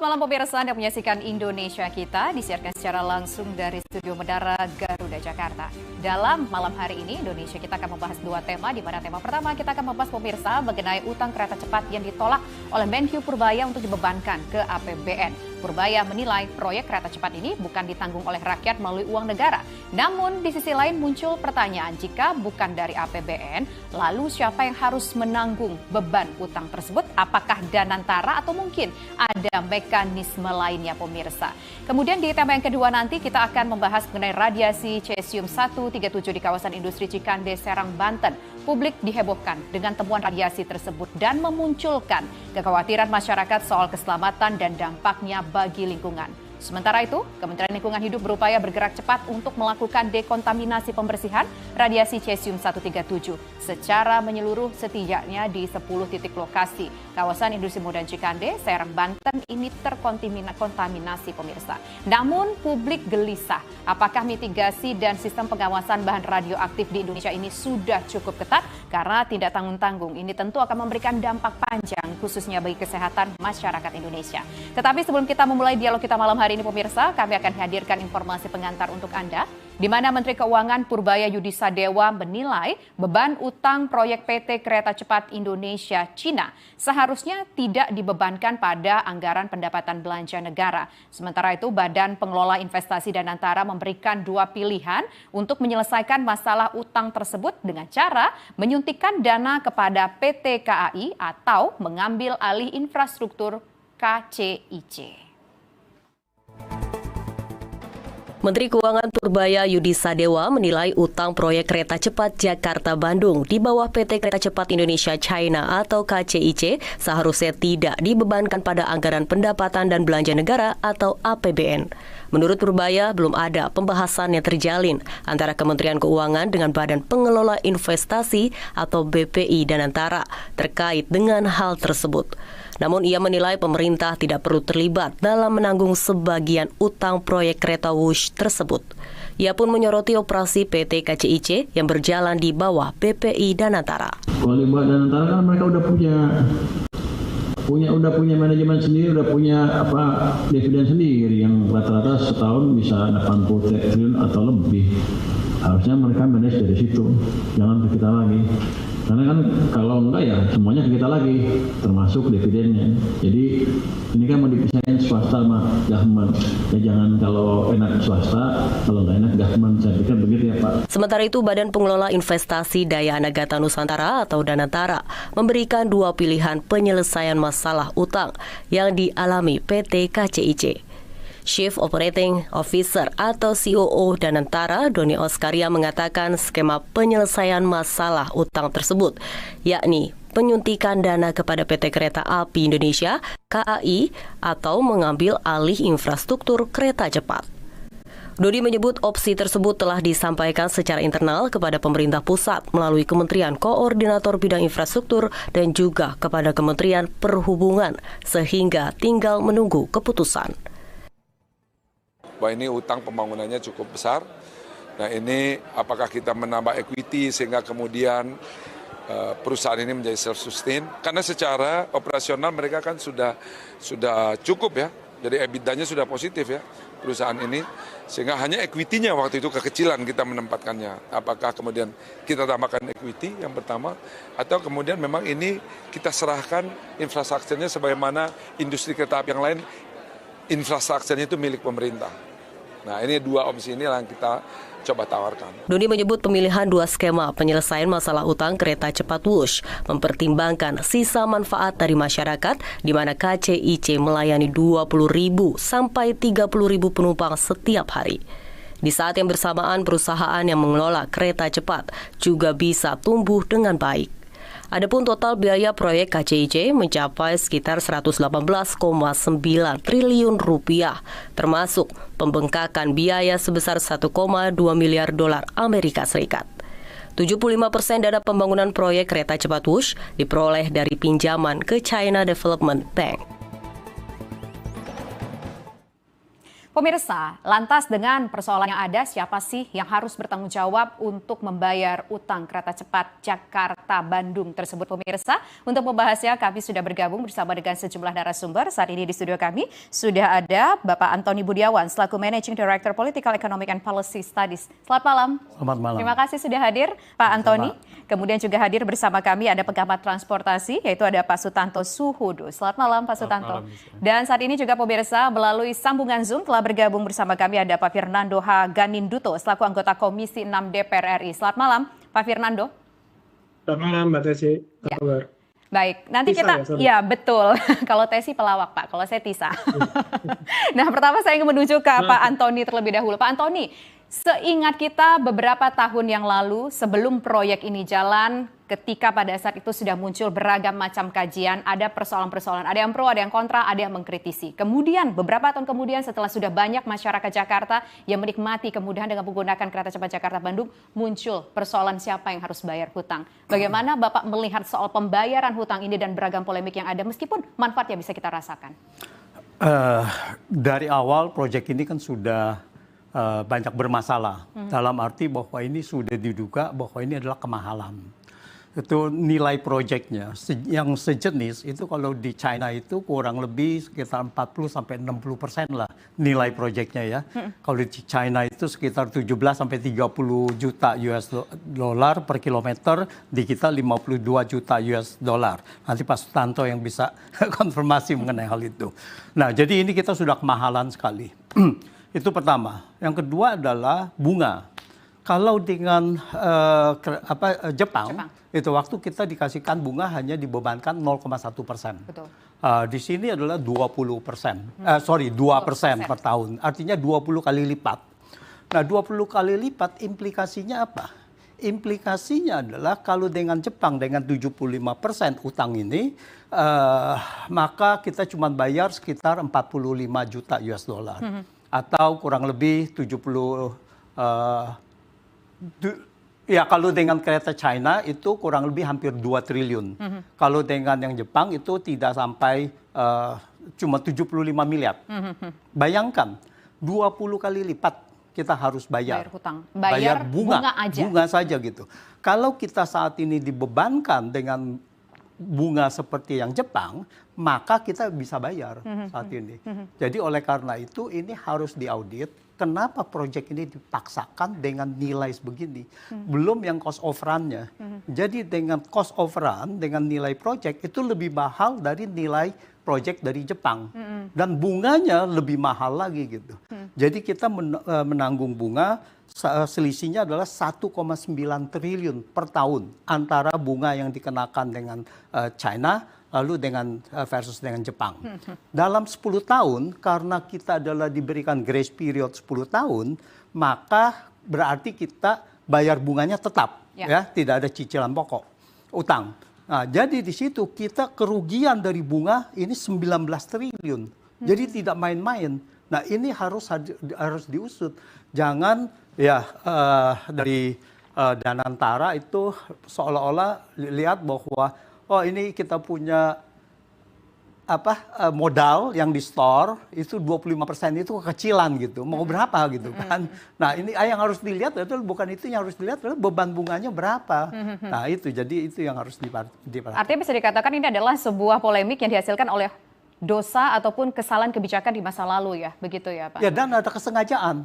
Selamat malam pemirsa, Anda menyaksikan Indonesia Kita disiarkan secara langsung dari Studio Menara Garuda Jakarta. Dalam malam hari ini Indonesia Kita akan membahas dua tema, di mana tema pertama kita akan membahas pemirsa mengenai utang kereta cepat yang ditolak oleh Menhub Purbaya untuk dibebankan ke APBN. Purbaya menilai proyek kereta cepat ini bukan ditanggung oleh rakyat melalui uang negara. Namun di sisi lain muncul pertanyaan, jika bukan dari APBN, lalu siapa yang harus menanggung beban utang tersebut? Apakah Danantara atau mungkin ada mekanisme lainnya pemirsa? Kemudian di tema yang kedua nanti kita akan membahas mengenai radiasi cesium 137 di kawasan industri Cikande, Serang, Banten. Publik dihebohkan dengan temuan radiasi tersebut dan memunculkan kekhawatiran masyarakat soal keselamatan dan dampaknya bagi lingkungan. Sementara itu, Kementerian Lingkungan Hidup berupaya bergerak cepat untuk melakukan dekontaminasi pembersihan radiasi cesium 137 secara menyeluruh setidaknya di 10 titik lokasi. Kawasan industri modern Cikande, Serang, Banten ini terkontaminasi pemirsa. Namun publik gelisah, apakah mitigasi dan sistem pengawasan bahan radioaktif di Indonesia ini sudah cukup ketat? Karena tidak tanggung-tanggung, ini tentu akan memberikan dampak panjang khususnya bagi kesehatan masyarakat Indonesia. Tetapi sebelum kita memulai dialog kita malam hari ini pemirsa, kami akan hadirkan informasi pengantar untuk Anda, di mana Menteri Keuangan Purbaya Yudi Sadewa menilai beban utang proyek PT Kereta Cepat Indonesia Cina seharusnya tidak dibebankan pada anggaran pendapatan belanja negara. Sementara itu, Badan Pengelola Investasi Danantara memberikan dua pilihan untuk menyelesaikan masalah utang tersebut dengan cara menyuntikkan dana kepada PT KAI atau mengambil alih infrastruktur KCIC. Menteri Keuangan Purbaya Yudi Sadewa menilai utang proyek kereta cepat Jakarta-Bandung di bawah PT Kereta Cepat Indonesia China atau KCIC seharusnya tidak dibebankan pada anggaran pendapatan dan belanja negara atau APBN. Menurut Purbaya, belum ada pembahasan yang terjalin antara Kementerian Keuangan dengan Badan Pengelola Investasi atau BPI Danantara terkait dengan hal tersebut. Namun ia menilai pemerintah tidak perlu terlibat dalam menanggung sebagian utang proyek kereta Wush tersebut. Ia pun menyoroti operasi PT KCIC yang berjalan di bawah BPI Danantara. Kalau di bawah Danantara kan mereka udah punya manajemen sendiri, udah punya dividen sendiri yang rata-rata setahun bisa 80 triliun atau lebih. Harusnya mereka manage dari situ, jangan ke kita lagi. Karena kan kalau enggak ya semuanya ke kita lagi, termasuk dividennya. Jadi ini kan mau dipisahin swasta sama government. Ya jangan kalau enak swasta, kalau enggak enak government. Saya pikir begitu ya Pak. Sementara itu Badan Pengelola Investasi Daya Anagata Nusantara atau Danantara memberikan dua pilihan penyelesaian masalah utang yang dialami PT KCIC. Chief Operating Officer atau COO Danantara, Doni Oskaria mengatakan skema penyelesaian masalah utang tersebut, yakni penyuntikan dana kepada PT Kereta Api Indonesia, KAI, atau mengambil alih infrastruktur kereta cepat. Dodi menyebut opsi tersebut telah disampaikan secara internal kepada pemerintah pusat melalui Kementerian Koordinator Bidang Infrastruktur dan juga kepada Kementerian Perhubungan, sehingga tinggal menunggu keputusan. Bahwa ini utang pembangunannya cukup besar. Nah ini apakah kita menambah equity sehingga kemudian perusahaan ini menjadi self-sustain. Karena secara operasional mereka kan sudah cukup ya. Jadi EBITDA-nya sudah positif ya perusahaan ini. Sehingga hanya equity-nya waktu itu kekecilan kita menempatkannya. Apakah kemudian kita tambahkan equity yang pertama. Atau kemudian memang ini kita serahkan infrastrukturnya sebagaimana industri kereta api yang lain. Infrastrukturnya itu milik pemerintah. Nah ini dua opsi ini yang kita coba tawarkan. Doni menyebut pemilihan dua skema penyelesaian masalah utang kereta cepat Wush mempertimbangkan sisa manfaat dari masyarakat di mana KCIC melayani 20.000 sampai 30.000 penumpang setiap hari. Di saat yang bersamaan perusahaan yang mengelola kereta cepat juga bisa tumbuh dengan baik. Adapun total biaya proyek KCIC mencapai sekitar 118,9 triliun rupiah, termasuk pembengkakan biaya sebesar 1,2 miliar dolar Amerika Serikat. 75% dana pembangunan proyek kereta cepat Wush diperoleh dari pinjaman ke China Development Bank. Pemirsa, lantas dengan persoalan yang ada, siapa sih yang harus bertanggung jawab untuk membayar utang kereta cepat Jakarta-Bandung tersebut, pemirsa? Untuk membahasnya, kami sudah bergabung bersama dengan sejumlah narasumber. Saat ini di studio kami sudah ada Bapak Antoni Budiawan, selaku Managing Director Political Economic and Policy Studies. Selamat malam. Selamat malam. Terima kasih sudah hadir, Pak Antoni. Kemudian juga hadir bersama kami ada pengamat transportasi, yaitu ada Pak Sutanto Suhudu. Selamat malam, Pak Sutanto. Dan saat ini juga pemirsa, melalui sambungan Zoom telah bergabung bersama kami ada Pak Fernando H. Ganinduto selaku anggota Komisi 6 DPR RI. Selamat malam, Pak Fernando. Selamat malam, Mbak Tesi. Apa kabar? Baik, nanti Tisa, kita, ya betul. Kalau Tesi pelawak, Pak. Kalau saya Tisa. Nah, pertama saya ingin menuju ke Pak Antoni terlebih dahulu. Pak Antoni, seingat kita beberapa tahun yang lalu sebelum proyek ini jalan, ketika pada saat itu sudah muncul beragam macam kajian, ada persoalan-persoalan, ada yang pro, ada yang kontra, ada yang mengkritisi. Kemudian beberapa tahun kemudian setelah sudah banyak masyarakat Jakarta yang menikmati kemudahan dengan menggunakan kereta cepat Jakarta-Bandung, muncul persoalan siapa yang harus bayar hutang. Bagaimana Bapak melihat soal pembayaran hutang ini dan beragam polemik yang ada meskipun manfaatnya bisa kita rasakan? Dari awal proyek ini kan sudah banyak bermasalah. Dalam arti bahwa ini sudah diduga bahwa ini adalah kemahalan. Itu nilai proyeknya yang sejenis itu kalau di China itu kurang lebih sekitar 40-60% lah nilai proyeknya ya. Kalau di China itu sekitar 17-30 juta US dollar per kilometer, di kita 52 juta US dollar. Nanti Pak Sutanto yang bisa konfirmasi mengenai hal itu. Nah, jadi ini kita sudah kemahalan sekali. Itu pertama. Yang kedua adalah bunga. Kalau dengan Jepang, itu waktu kita dikasihkan bunga hanya dibebankan 0,1%. Di sini adalah 2% per tahun. Artinya 20 kali lipat. Nah, 20 kali lipat implikasinya apa? Implikasinya adalah kalau dengan Jepang dengan 75% utang ini, maka kita cuma bayar sekitar 45 juta US dollar. Atau kurang lebih 70 ya kalau dengan kereta China itu kurang lebih hampir 2 triliun. Kalau dengan yang Jepang itu tidak sampai cuma 75 miliar. Bayangkan 20 kali lipat kita harus bayar. Bayar hutang. Bayar bunga aja. Bunga saja gitu. Kalau kita saat ini dibebankan dengan bunga seperti yang Jepang, maka kita bisa bayar saat ini. Jadi oleh karena itu ini harus diaudit. Kenapa proyek ini dipaksakan dengan nilai sebegini? Belum yang cost of run-nya. Jadi dengan cost of run, dengan nilai proyek itu lebih mahal dari nilai proyek dari Jepang. Dan bunganya lebih mahal lagi gitu. Jadi kita menanggung bunga, selisihnya adalah 1,9 triliun per tahun antara bunga yang dikenakan dengan China lalu dengan versus dengan Jepang. Dalam 10 tahun karena kita adalah diberikan grace period 10 tahun, maka berarti kita bayar bunganya tetap ya, tidak ada cicilan pokok utang. Nah, jadi di situ kita kerugian dari bunga ini 19 triliun. Jadi tidak main-main. Nah, ini harus diusut. Jangan ya dari Danantara itu seolah-olah lihat bahwa oh ini kita punya modal yang di store itu 25% itu kekecilan gitu. Mau berapa gitu kan. Nah, ini yang harus dilihat itu bukan itu yang harus dilihat adalah beban bunganya berapa. Nah, itu jadi itu yang harus diperhatikan. Artinya bisa dikatakan ini adalah sebuah polemik yang dihasilkan oleh dosa ataupun kesalahan kebijakan di masa lalu ya. Begitu ya, Pak. Ya, dan ada kesengajaan.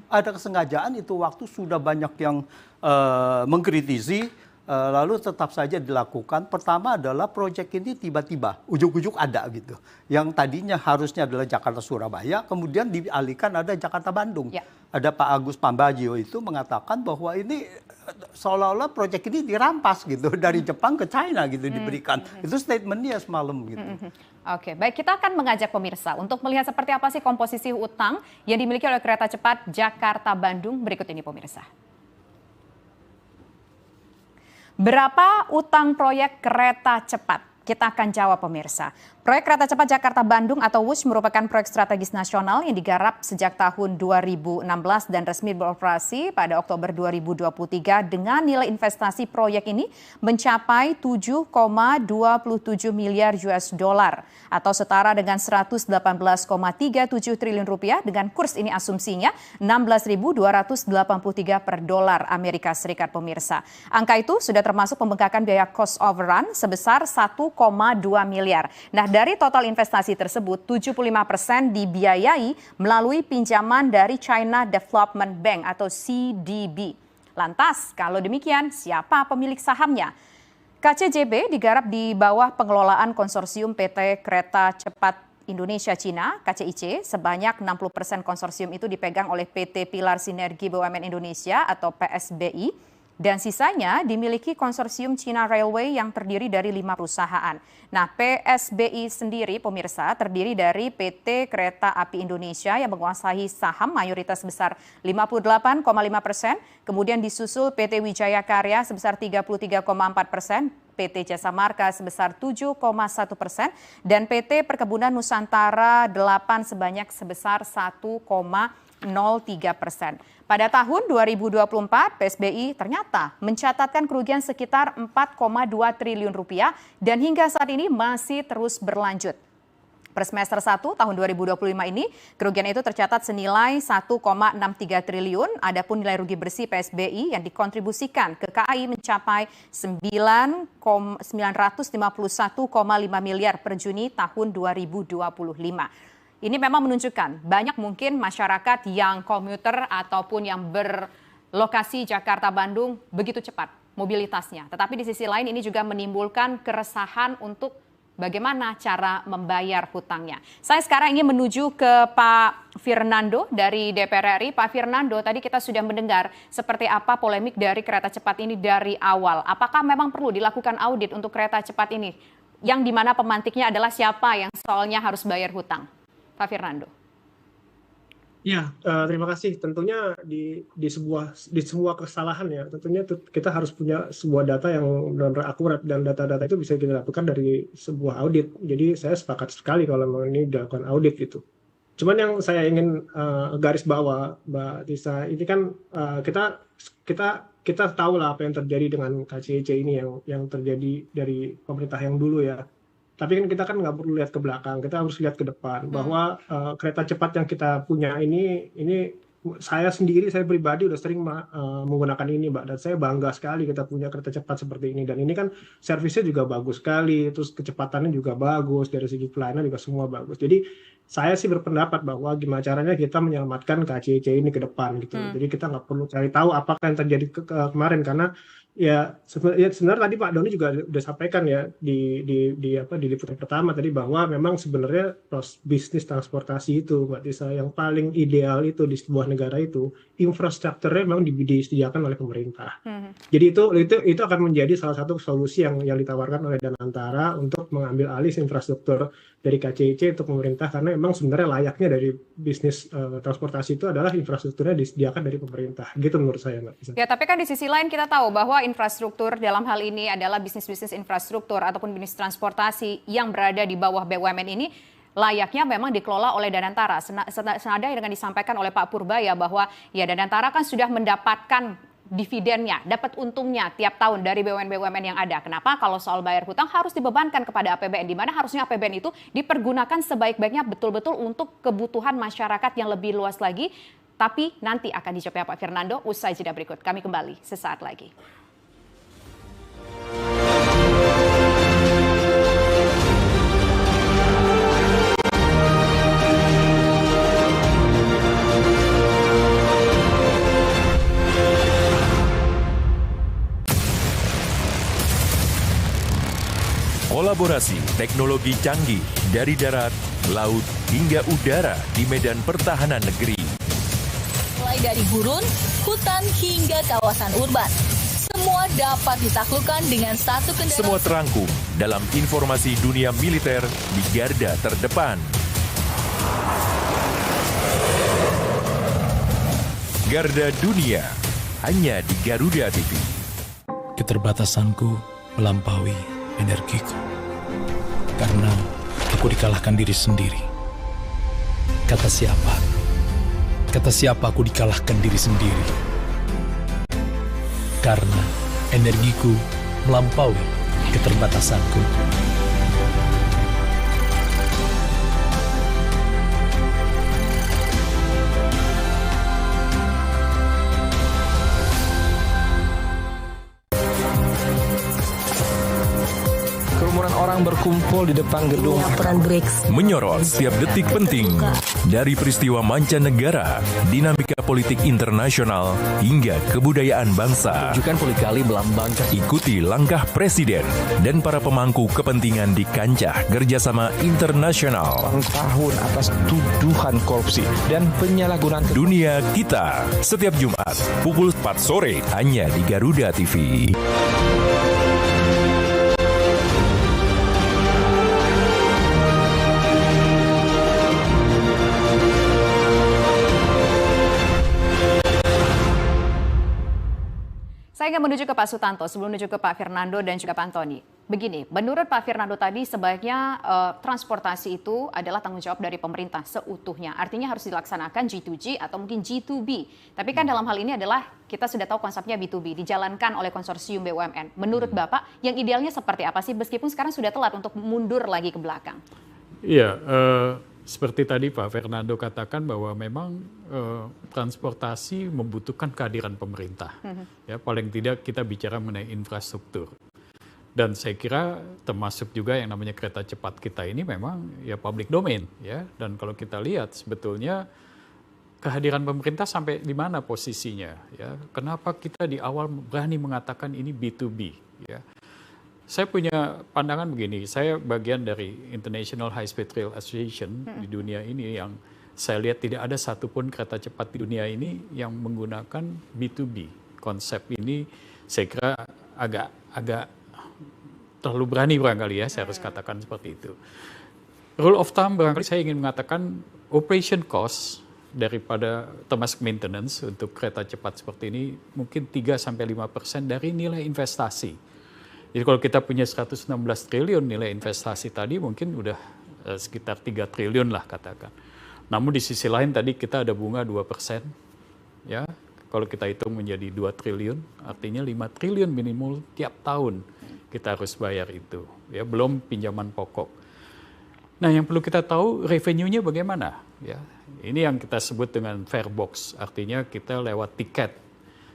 Ada kesengajaan itu waktu sudah banyak yang mengkritisi. Lalu tetap saja dilakukan. Pertama adalah proyek ini tiba-tiba, ujuk-ujuk ada gitu. Yang tadinya harusnya adalah Jakarta-Surabaya, kemudian dialihkan ada Jakarta-Bandung. Ya. Ada Pak Agus Pambagio itu mengatakan bahwa ini seolah-olah proyek ini dirampas gitu dari Jepang ke China gitu diberikan. Itu statementnya semalam gitu. Oke, baik, kita akan mengajak pemirsa untuk melihat seperti apa sih komposisi utang yang dimiliki oleh kereta cepat Jakarta-Bandung berikut ini, pemirsa. Berapa utang proyek kereta cepat? Kita akan jawab, pemirsa. Proyek Kereta Cepat Jakarta-Bandung atau WUSH merupakan proyek strategis nasional yang digarap sejak tahun 2016 dan resmi beroperasi pada Oktober 2023 dengan nilai investasi proyek ini mencapai 7,27 miliar US dollar atau setara dengan 118,37 triliun rupiah dengan kurs ini asumsinya 16.283 per dolar Amerika Serikat pemirsa. Angka itu sudah termasuk pembengkakan biaya cost overrun sebesar 1,2 miliar. Nah, dari total investasi tersebut, 75% dibiayai melalui pinjaman dari China Development Bank atau CDB. Lantas, kalau demikian, siapa pemilik sahamnya? KCJB digarap di bawah pengelolaan konsorsium PT Kereta Cepat Indonesia Cina, KCIC, sebanyak 60% konsorsium itu dipegang oleh PT Pilar Sinergi BUMN Indonesia atau PSBI. Dan sisanya dimiliki konsorsium China Railway yang terdiri dari 5 perusahaan. Nah, PSBI sendiri, pemirsa, terdiri dari PT Kereta Api Indonesia yang menguasai saham mayoritas sebesar 58,5%, kemudian disusul PT Wijaya Karya sebesar 33,4%, PT Jasa Marga sebesar 7,1%, dan PT Perkebunan Nusantara 8 sebanyak sebesar 1,03%. Pada tahun 2024, PSBI ternyata mencatatkan kerugian sekitar 4,2 triliun rupiah dan hingga saat ini masih terus berlanjut. Per semester 1 tahun 2025 ini, kerugian itu tercatat senilai 1,63 triliun, adapun nilai rugi bersih PSBI yang dikontribusikan ke KAI mencapai 951,5 miliar per Juni tahun 2025. Ini memang menunjukkan banyak mungkin masyarakat yang komuter ataupun yang berlokasi Jakarta-Bandung begitu cepat mobilitasnya. Tetapi di sisi lain ini juga menimbulkan keresahan untuk bagaimana cara membayar hutangnya. Saya sekarang ingin menuju ke Pak Firnando dari DPR RI. Pak Firnando, tadi kita sudah mendengar seperti apa polemik dari kereta cepat ini dari awal. Apakah memang perlu dilakukan audit untuk kereta cepat ini? Yang dimana pemantiknya adalah siapa yang soalnya harus bayar hutang? Pak Firnando. Ya, terima kasih. Tentunya di sebuah kesalahan ya, tentunya kita harus punya sebuah data yang benar-benar akurat dan data-data itu bisa kita dapatkan dari sebuah audit. Jadi saya sepakat sekali kalau ini dilakukan audit gitu. Cuman yang saya ingin garis bawah, Mbak Tisa, ini kan kita tahu lah apa yang terjadi dengan KCIC ini yang terjadi dari pemerintah yang dulu ya. Tapi kan kita kan nggak perlu lihat ke belakang, kita harus lihat ke depan bahwa kereta cepat yang kita punya ini saya pribadi udah sering menggunakan ini, Mbak, dan saya bangga sekali kita punya kereta cepat seperti ini. Dan ini kan servisnya juga bagus sekali, terus kecepatannya juga bagus, dari segi pelayanan juga semua bagus. Jadi saya sih berpendapat bahwa gimana caranya kita menyelamatkan KCIC ini ke depan gitu. Jadi kita nggak perlu cari tahu apakah yang terjadi kemarin, karena ya sebenarnya tadi Pak Doni juga udah sampaikan ya di liputan pertama tadi bahwa memang sebenarnya bisnis transportasi itu, Mbak Tisa, yang paling ideal itu di sebuah negara itu infrastrukturnya memang disediakan oleh pemerintah. Jadi itu akan menjadi salah satu solusi yang ditawarkan oleh Danantara untuk mengambil alih infrastruktur dari KCIC untuk pemerintah, karena memang sebenarnya layaknya dari bisnis transportasi itu adalah infrastrukturnya disediakan dari pemerintah. Gitu menurut saya, Mbak Tisa. Ya, tapi kan di sisi lain kita tahu bahwa infrastruktur dalam hal ini adalah bisnis-bisnis infrastruktur ataupun bisnis transportasi yang berada di bawah BUMN ini layaknya memang dikelola oleh Danantara. Senada dengan disampaikan oleh Pak Purbaya bahwa ya Danantara kan sudah mendapatkan dividennya, dapat untungnya tiap tahun dari BUMN-BUMN yang ada. Kenapa kalau soal bayar hutang harus dibebankan kepada APBN, di mana harusnya APBN itu dipergunakan sebaik-baiknya betul-betul untuk kebutuhan masyarakat yang lebih luas lagi. Tapi nanti akan dijawab Pak Firnando usai jeda berikut. Kami kembali sesaat lagi. Kolaborasi teknologi canggih dari darat, laut, hingga udara di medan pertahanan negeri. Mulai dari gurun, hutan, hingga kawasan urban. Semua dapat ditaklukkan dengan satu kendaraan. Semua terangkum dalam informasi dunia militer di garda terdepan. Garda Dunia, hanya di Garuda TV. Keterbatasanku melampaui energiku. Karena aku dikalahkan diri sendiri. Kata siapa? Kata siapa aku dikalahkan diri sendiri? Karena energiku melampaui keterbatasanku. Kerumunan orang berkumpul di depan gedung Laporan Breaks menyorot setiap detik penting dari peristiwa mancanegara, dinamika politik internasional hingga kebudayaan bangsa. Tunjukkan polikali melambangkan Ikuti langkah Presiden dan para pemangku kepentingan di kancah kerjasama internasional. tahun atas tuduhan korupsi dan penyalahgunaan Dunia Kita, setiap Jumat pukul 4 sore hanya di Garuda TV. Saya ingin menuju ke Pak Sutanto sebelum menuju ke Pak Fernando dan juga Pak Antoni. Begini, menurut Pak Fernando tadi sebaiknya transportasi itu adalah tanggung jawab dari pemerintah seutuhnya. Artinya harus dilaksanakan G2G atau mungkin G2B. Tapi kan dalam hal ini adalah kita sudah tahu konsepnya B2B, dijalankan oleh konsorsium BUMN. Menurut Bapak, yang idealnya seperti apa sih meskipun sekarang sudah telat untuk mundur lagi ke belakang? Iya, seperti tadi Pak Fernando katakan bahwa memang transportasi membutuhkan kehadiran pemerintah. Ya, paling tidak kita bicara mengenai infrastruktur. Dan saya kira termasuk juga yang namanya kereta cepat kita ini memang ya public domain, ya. Dan kalau kita lihat sebetulnya kehadiran pemerintah sampai di mana posisinya, ya. Kenapa kita di awal berani mengatakan ini B2B, ya. Saya punya pandangan begini, saya bagian dari International High Speed Rail Association di dunia ini yang saya lihat tidak ada satupun kereta cepat di dunia ini yang menggunakan B2B. Konsep ini saya kira agak terlalu berani barangkali ya, saya harus katakan seperti itu. Rule of thumb barangkali saya ingin mengatakan operation cost daripada termasuk maintenance untuk kereta cepat seperti ini mungkin 3-5% dari nilai investasi. Jadi kalau kita punya 116 triliun nilai investasi tadi mungkin udah sekitar 3 triliun lah katakan. Namun di sisi lain tadi kita ada bunga 2%. Ya, kalau kita hitung menjadi 2 triliun artinya 5 triliun minimal tiap tahun kita harus bayar itu. Ya, belum pinjaman pokok. Nah, yang perlu kita tahu revenue-nya bagaimana, ya. Ini yang kita sebut dengan fare box, artinya kita lewat tiket.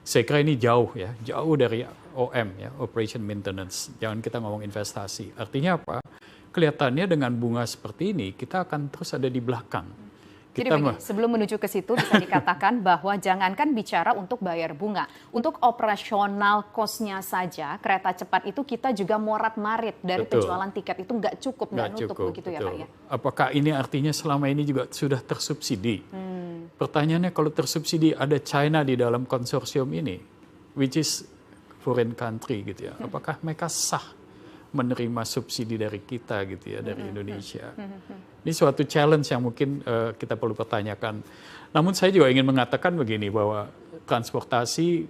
Saya kira ini jauh ya, jauh dari OM ya, operation maintenance. Jangan kita ngomong investasi. Artinya apa? Kelihatannya dengan bunga seperti ini kita akan terus ada di belakang. Jadi begini, sebelum menuju ke situ bisa dikatakan bahwa jangankan bicara untuk bayar bunga, untuk operasional cost-nya saja kereta cepat itu kita juga morat-marit dari penjualan tiket itu nggak cukup, nggak nutup begitu ya Pak ya? Apakah ini artinya selama ini juga sudah tersubsidi? Pertanyaannya kalau tersubsidi ada China di dalam konsorsium ini, which is foreign country gitu ya, apakah mereka sah menerima subsidi dari kita gitu ya, dari Indonesia. Ini suatu challenge yang mungkin kita perlu pertanyakan. Namun saya juga ingin mengatakan begini, bahwa transportasi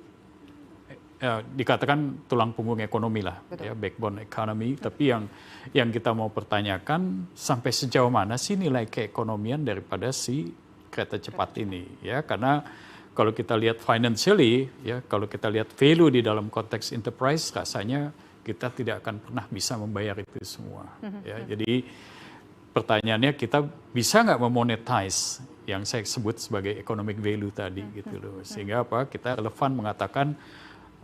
dikatakan tulang punggung ekonomi lah, ya, backbone economy. Tapi yang kita mau pertanyakan sampai sejauh mana sih nilai keekonomian daripada si kereta cepat ini, ya, karena kalau kita lihat financially, ya, kalau kita lihat value di dalam konteks enterprise, rasanya kita tidak akan pernah bisa membayar itu semua. Ya, jadi pertanyaannya kita bisa nggak memonetize yang saya sebut sebagai economic value tadi gitu loh. Sehingga apa? Kita relevan mengatakan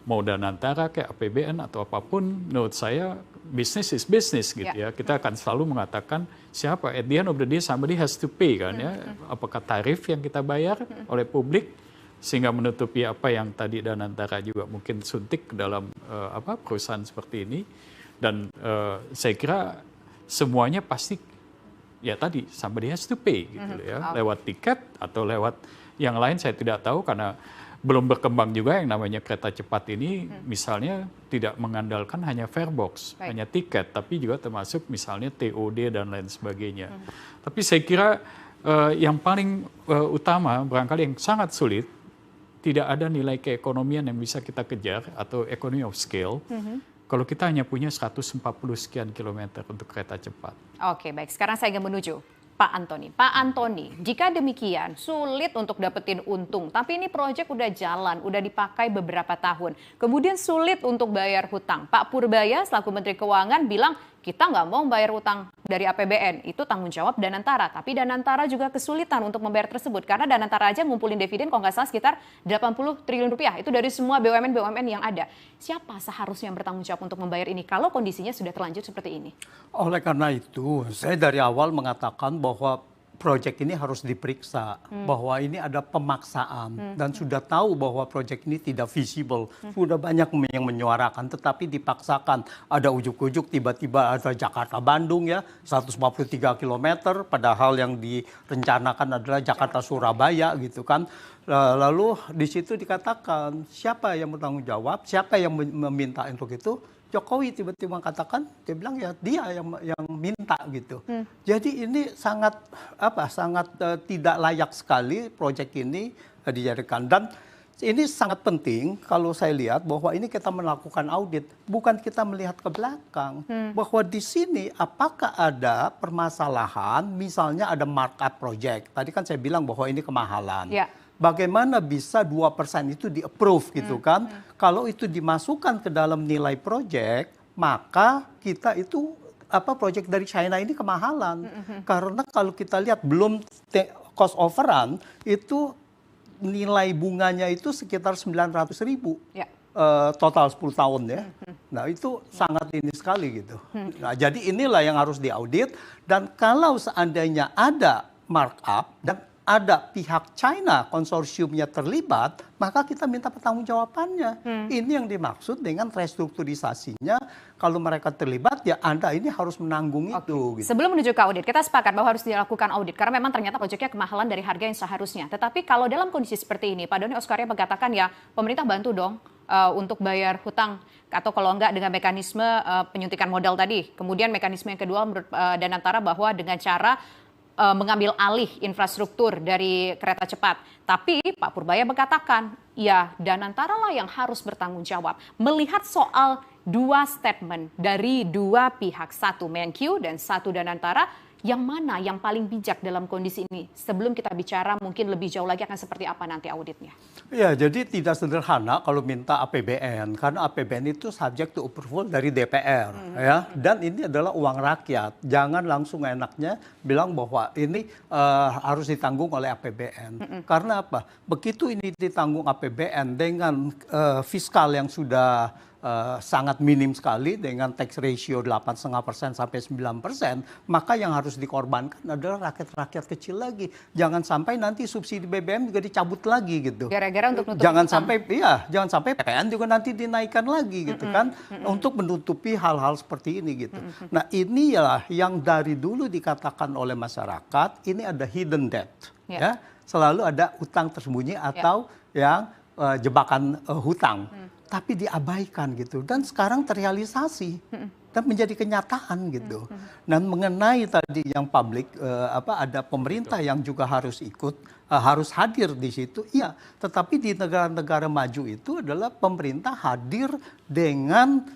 mau Danantara kayak APBN atau apapun, menurut saya business is business gitu ya. Kita akan selalu mengatakan siapa at the end of the day somebody has to pay kan ya. Apakah tarif yang kita bayar oleh publik sehingga menutupi apa yang tadi Danantara juga mungkin suntik ke dalam perusahaan seperti ini. Dan saya kira semuanya pasti ya tadi somebody has to pay gitu ya, lewat tiket atau lewat yang lain saya tidak tahu karena belum berkembang juga yang namanya kereta cepat ini. Misalnya tidak mengandalkan hanya fare box, hanya tiket, tapi juga termasuk misalnya TOD dan lain sebagainya. Tapi saya kira yang paling utama barangkali yang sangat sulit, tidak ada nilai keekonomian yang bisa kita kejar atau economy of scale kalau kita hanya punya 140 sekian kilometer untuk kereta cepat. Oke, baik. Sekarang saya ingin menuju Pak Antoni. Pak Antoni, jika demikian sulit untuk dapetin untung, tapi ini proyek udah jalan, udah dipakai beberapa tahun, kemudian sulit untuk bayar hutang. Pak Purbaya selaku Menteri Keuangan bilang kita nggak mau bayar utang dari APBN, itu tanggung jawab Danantara. Tapi Danantara juga kesulitan untuk membayar tersebut karena Danantara aja ngumpulin dividen kalau nggak salah sekitar 80 triliun rupiah. Itu dari semua BUMN yang ada. Siapa seharusnya yang bertanggung jawab untuk membayar ini kalau kondisinya sudah terlanjur seperti ini? Oleh karena itu, saya dari awal mengatakan bahwa proyek ini harus diperiksa, bahwa ini ada pemaksaan dan sudah tahu bahwa proyek ini tidak visible. Sudah banyak yang menyuarakan, tetapi dipaksakan. Ada ujuk-ujuk tiba-tiba ada Jakarta-Bandung ya, 143 km, padahal yang direncanakan adalah Jakarta-Surabaya gitu kan. Lalu di situ dikatakan siapa yang bertanggung jawab, siapa yang meminta untuk itu. Jokowi tiba-tiba mengatakan, dia bilang ya dia yang minta gitu. Jadi ini sangat tidak layak sekali proyek ini dijadikan. Dan ini sangat penting kalau saya lihat bahwa ini kita melakukan audit, bukan kita melihat ke belakang. Bahwa di sini apakah ada permasalahan, misalnya ada markup project. Tadi kan saya bilang bahwa ini kemahalan. Ya. Bagaimana bisa 2% itu di-approve gitu kan. Kalau itu dimasukkan ke dalam nilai proyek, maka kita itu proyek dari China ini kemahalan. Karena kalau kita lihat belum cost overrun, itu nilai bunganya itu sekitar 900.000. Ya. Total 10 tahun ya. Nah itu sangat ini sekali gitu. Nah jadi inilah yang harus diaudit. Dan kalau seandainya ada markup dan ada pihak China konsorsiumnya terlibat, maka kita minta pertanggungjawabannya. Ini yang dimaksud dengan restrukturisasinya. Kalau mereka terlibat, ya Anda ini harus menanggung itu. Gitu. Sebelum menuju ke audit, kita sepakat bahwa harus dilakukan audit. Karena memang ternyata proyeknya kemahalan dari harga yang seharusnya. Tetapi kalau dalam kondisi seperti ini, Pak Doni Oskaria mengatakan ya pemerintah bantu dong untuk bayar hutang. Atau kalau enggak dengan mekanisme penyuntikan modal tadi. Kemudian mekanisme yang kedua menurut Danantara bahwa dengan cara mengambil alih infrastruktur dari kereta cepat. Tapi Pak Purbaya mengatakan, ya Danantara lah yang harus bertanggung jawab. Melihat soal dua statement dari dua pihak, satu Menkyu dan satu Danantara, yang mana yang paling bijak dalam kondisi ini? Sebelum kita bicara mungkin lebih jauh lagi akan seperti apa nanti auditnya. Ya, jadi tidak sederhana kalau minta APBN. Karena APBN itu subject to approval dari DPR. Ya. Dan ini adalah uang rakyat. Jangan langsung enaknya bilang bahwa ini harus ditanggung oleh APBN. Karena apa? Begitu ini ditanggung APBN dengan fiskal yang sudah sangat minim sekali dengan tax ratio 8,5% sampai 9%, maka yang harus dikorbankan adalah rakyat-rakyat kecil lagi. Jangan sampai nanti subsidi BBM juga dicabut lagi gitu. Gara-gara untuk nutup jangan sampai PPN juga nanti dinaikkan lagi gitu kan untuk menutupi hal-hal seperti ini gitu. Nah, inilah yang dari dulu dikatakan oleh masyarakat, ini ada hidden debt ya. Selalu ada utang tersembunyi atau yang jebakan hutang. Tapi diabaikan gitu, dan sekarang terrealisasi dan menjadi kenyataan gitu. Dan mengenai tadi yang publik, ada pemerintah yang juga harus ikut, harus hadir di situ. Iya, tetapi di negara-negara maju itu adalah pemerintah hadir dengan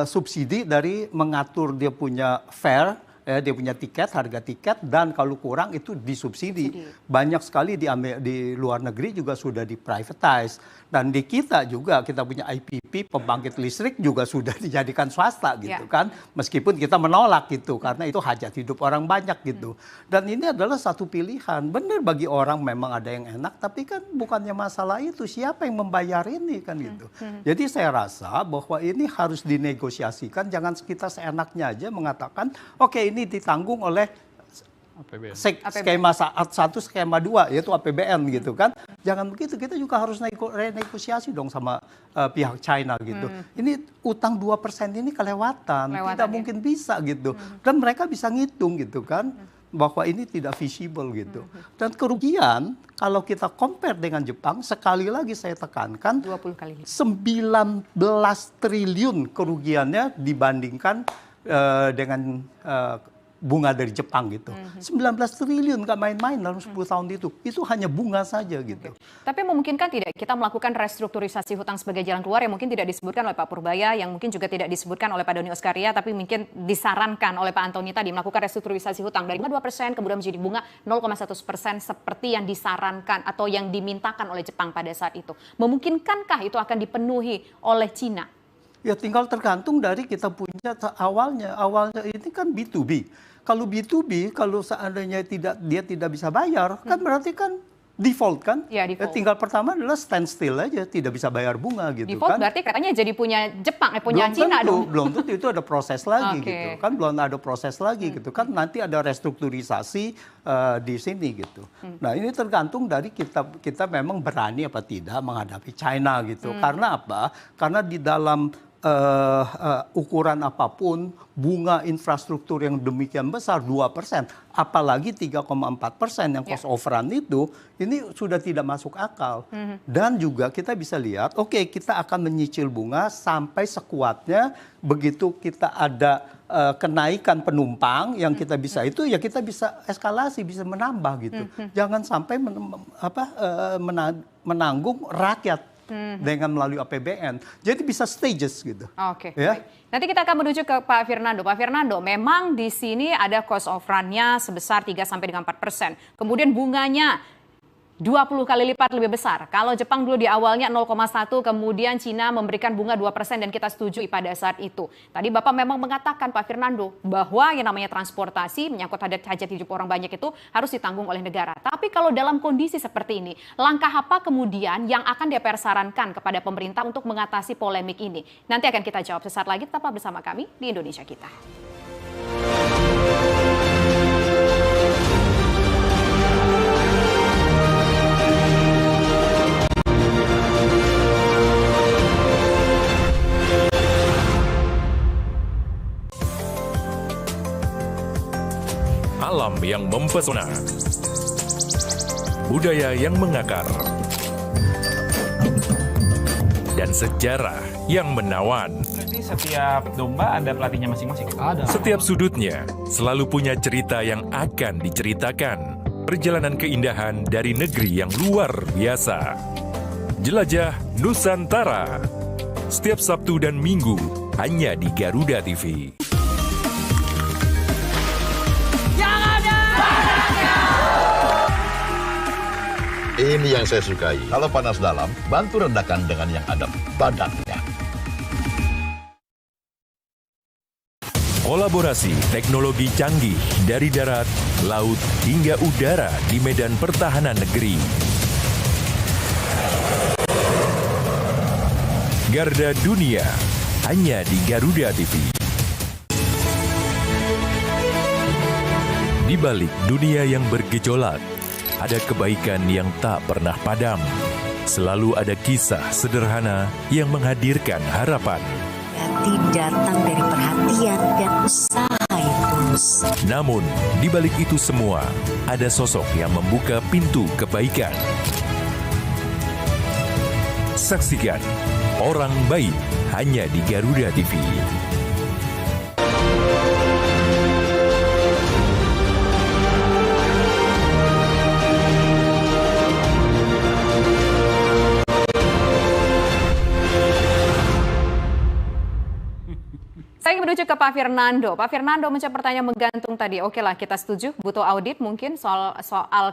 subsidi dari mengatur dia punya fare. Dia punya tiket, harga tiket, dan kalau kurang itu disubsidi. Banyak sekali di luar negeri juga sudah di-privatize. Dan di kita juga, kita punya IPP, pembangkit listrik juga sudah dijadikan swasta gitu kan. Meskipun kita menolak gitu, karena itu hajat hidup orang banyak gitu. Dan ini adalah satu pilihan. Benar bagi orang memang ada yang enak, tapi kan bukannya masalah itu. Siapa yang membayar ini kan gitu. Jadi saya rasa bahwa ini harus dinegosiasikan. Jangan kita seenaknya aja mengatakan, oke, ini ditanggung oleh skema 1, skema 2, yaitu APBN gitu kan. Jangan begitu, kita juga harus renegosiasi dong sama pihak China gitu. Ini utang 2% ini kelewatan tidak mungkin bisa gitu. Dan mereka bisa ngitung gitu kan, bahwa ini tidak visible gitu. Dan kerugian, kalau kita compare dengan Jepang, sekali lagi saya tekankan, 20 kali. 19 triliun kerugiannya dibandingkan dengan bunga dari Jepang gitu. 19 triliun nggak main-main dalam 10 tahun itu. Itu hanya bunga saja gitu. Tapi memungkinkan tidak kita melakukan restrukturisasi hutang sebagai jalan keluar yang mungkin tidak disebutkan oleh Pak Purbaya, yang mungkin juga tidak disebutkan oleh Pak Doni Oskaria, tapi mungkin disarankan oleh Pak Antoni tadi melakukan restrukturisasi hutang dari 2% kemudian menjadi bunga 0,1% seperti yang disarankan atau yang dimintakan oleh Jepang pada saat itu. Memungkinkankah itu akan dipenuhi oleh Cina? Ya tinggal tergantung dari kita punya awalnya ini kan B2B. Kalau B2B, kalau seandainya dia tidak bisa bayar, kan berarti kan default kan? Ya, default. Tinggal pertama adalah standstill aja, tidak bisa bayar bunga gitu default kan. Berarti katanya jadi punya Jepang, punya Cina dong. Belum tentu itu ada proses lagi Okay. gitu kan, belum ada proses lagi gitu kan, nanti ada restrukturisasi di sini gitu. Nah ini tergantung dari kita memang berani apa tidak menghadapi China gitu. Karena apa? Karena di dalam ukuran apapun, bunga infrastruktur yang demikian besar 2%, apalagi 3,4% yang cost of run itu, ini sudah tidak masuk akal. Dan juga kita bisa lihat, oke, kita akan menyicil bunga sampai sekuatnya, begitu kita ada kenaikan penumpang yang kita bisa itu, ya kita bisa eskalasi, bisa menambah gitu. Jangan sampai menanggung rakyat dengan melalui APBN. Jadi bisa stages gitu. Oke. Ya. Nanti kita akan menuju ke Pak Fernando. Pak Fernando, memang di sini ada cost of run-nya sebesar 3-4%. Kemudian bunganya 20 kali lipat lebih besar. Kalau Jepang dulu di awalnya 0,1, kemudian Cina memberikan bunga 2% dan kita setuju pada saat itu. Tadi Bapak memang mengatakan, Pak Fernando, bahwa yang namanya transportasi menyangkut hajat hidup orang banyak itu harus ditanggung oleh negara. Tapi kalau dalam kondisi seperti ini, langkah apa kemudian yang akan DPR sarankan kepada pemerintah untuk mengatasi polemik ini? Nanti akan kita jawab sesaat lagi, tetap bersama kami di Indonesia Kita. Alam yang mempesona, budaya yang mengakar, dan sejarah yang menawan. Berarti setiap domba ada pelatihnya masing-masing? Ada. Setiap sudutnya selalu punya cerita yang akan diceritakan. Perjalanan keindahan dari negeri yang luar biasa. Jelajah Nusantara. Setiap Sabtu dan Minggu hanya di Garuda TV. Ini yang saya sukai. Kalau panas dalam, bantu redakan dengan yang ada badannya. Kolaborasi teknologi canggih dari darat, laut, hingga udara di medan pertahanan negeri. Garda Dunia, hanya di Garuda TV. Di balik dunia yang bergejolak, ada kebaikan yang tak pernah padam. Selalu ada kisah sederhana yang menghadirkan harapan. Datang dari perhatian dan usaha yang tulus. Namun, di balik itu semua, ada sosok yang membuka pintu kebaikan. Saksikan Orang Baik hanya di Garuda TV. Saya menuju ke Pak Fernando. Pak Fernando menjawab pertanyaan menggantung tadi. Oke lah, kita setuju butuh audit mungkin soal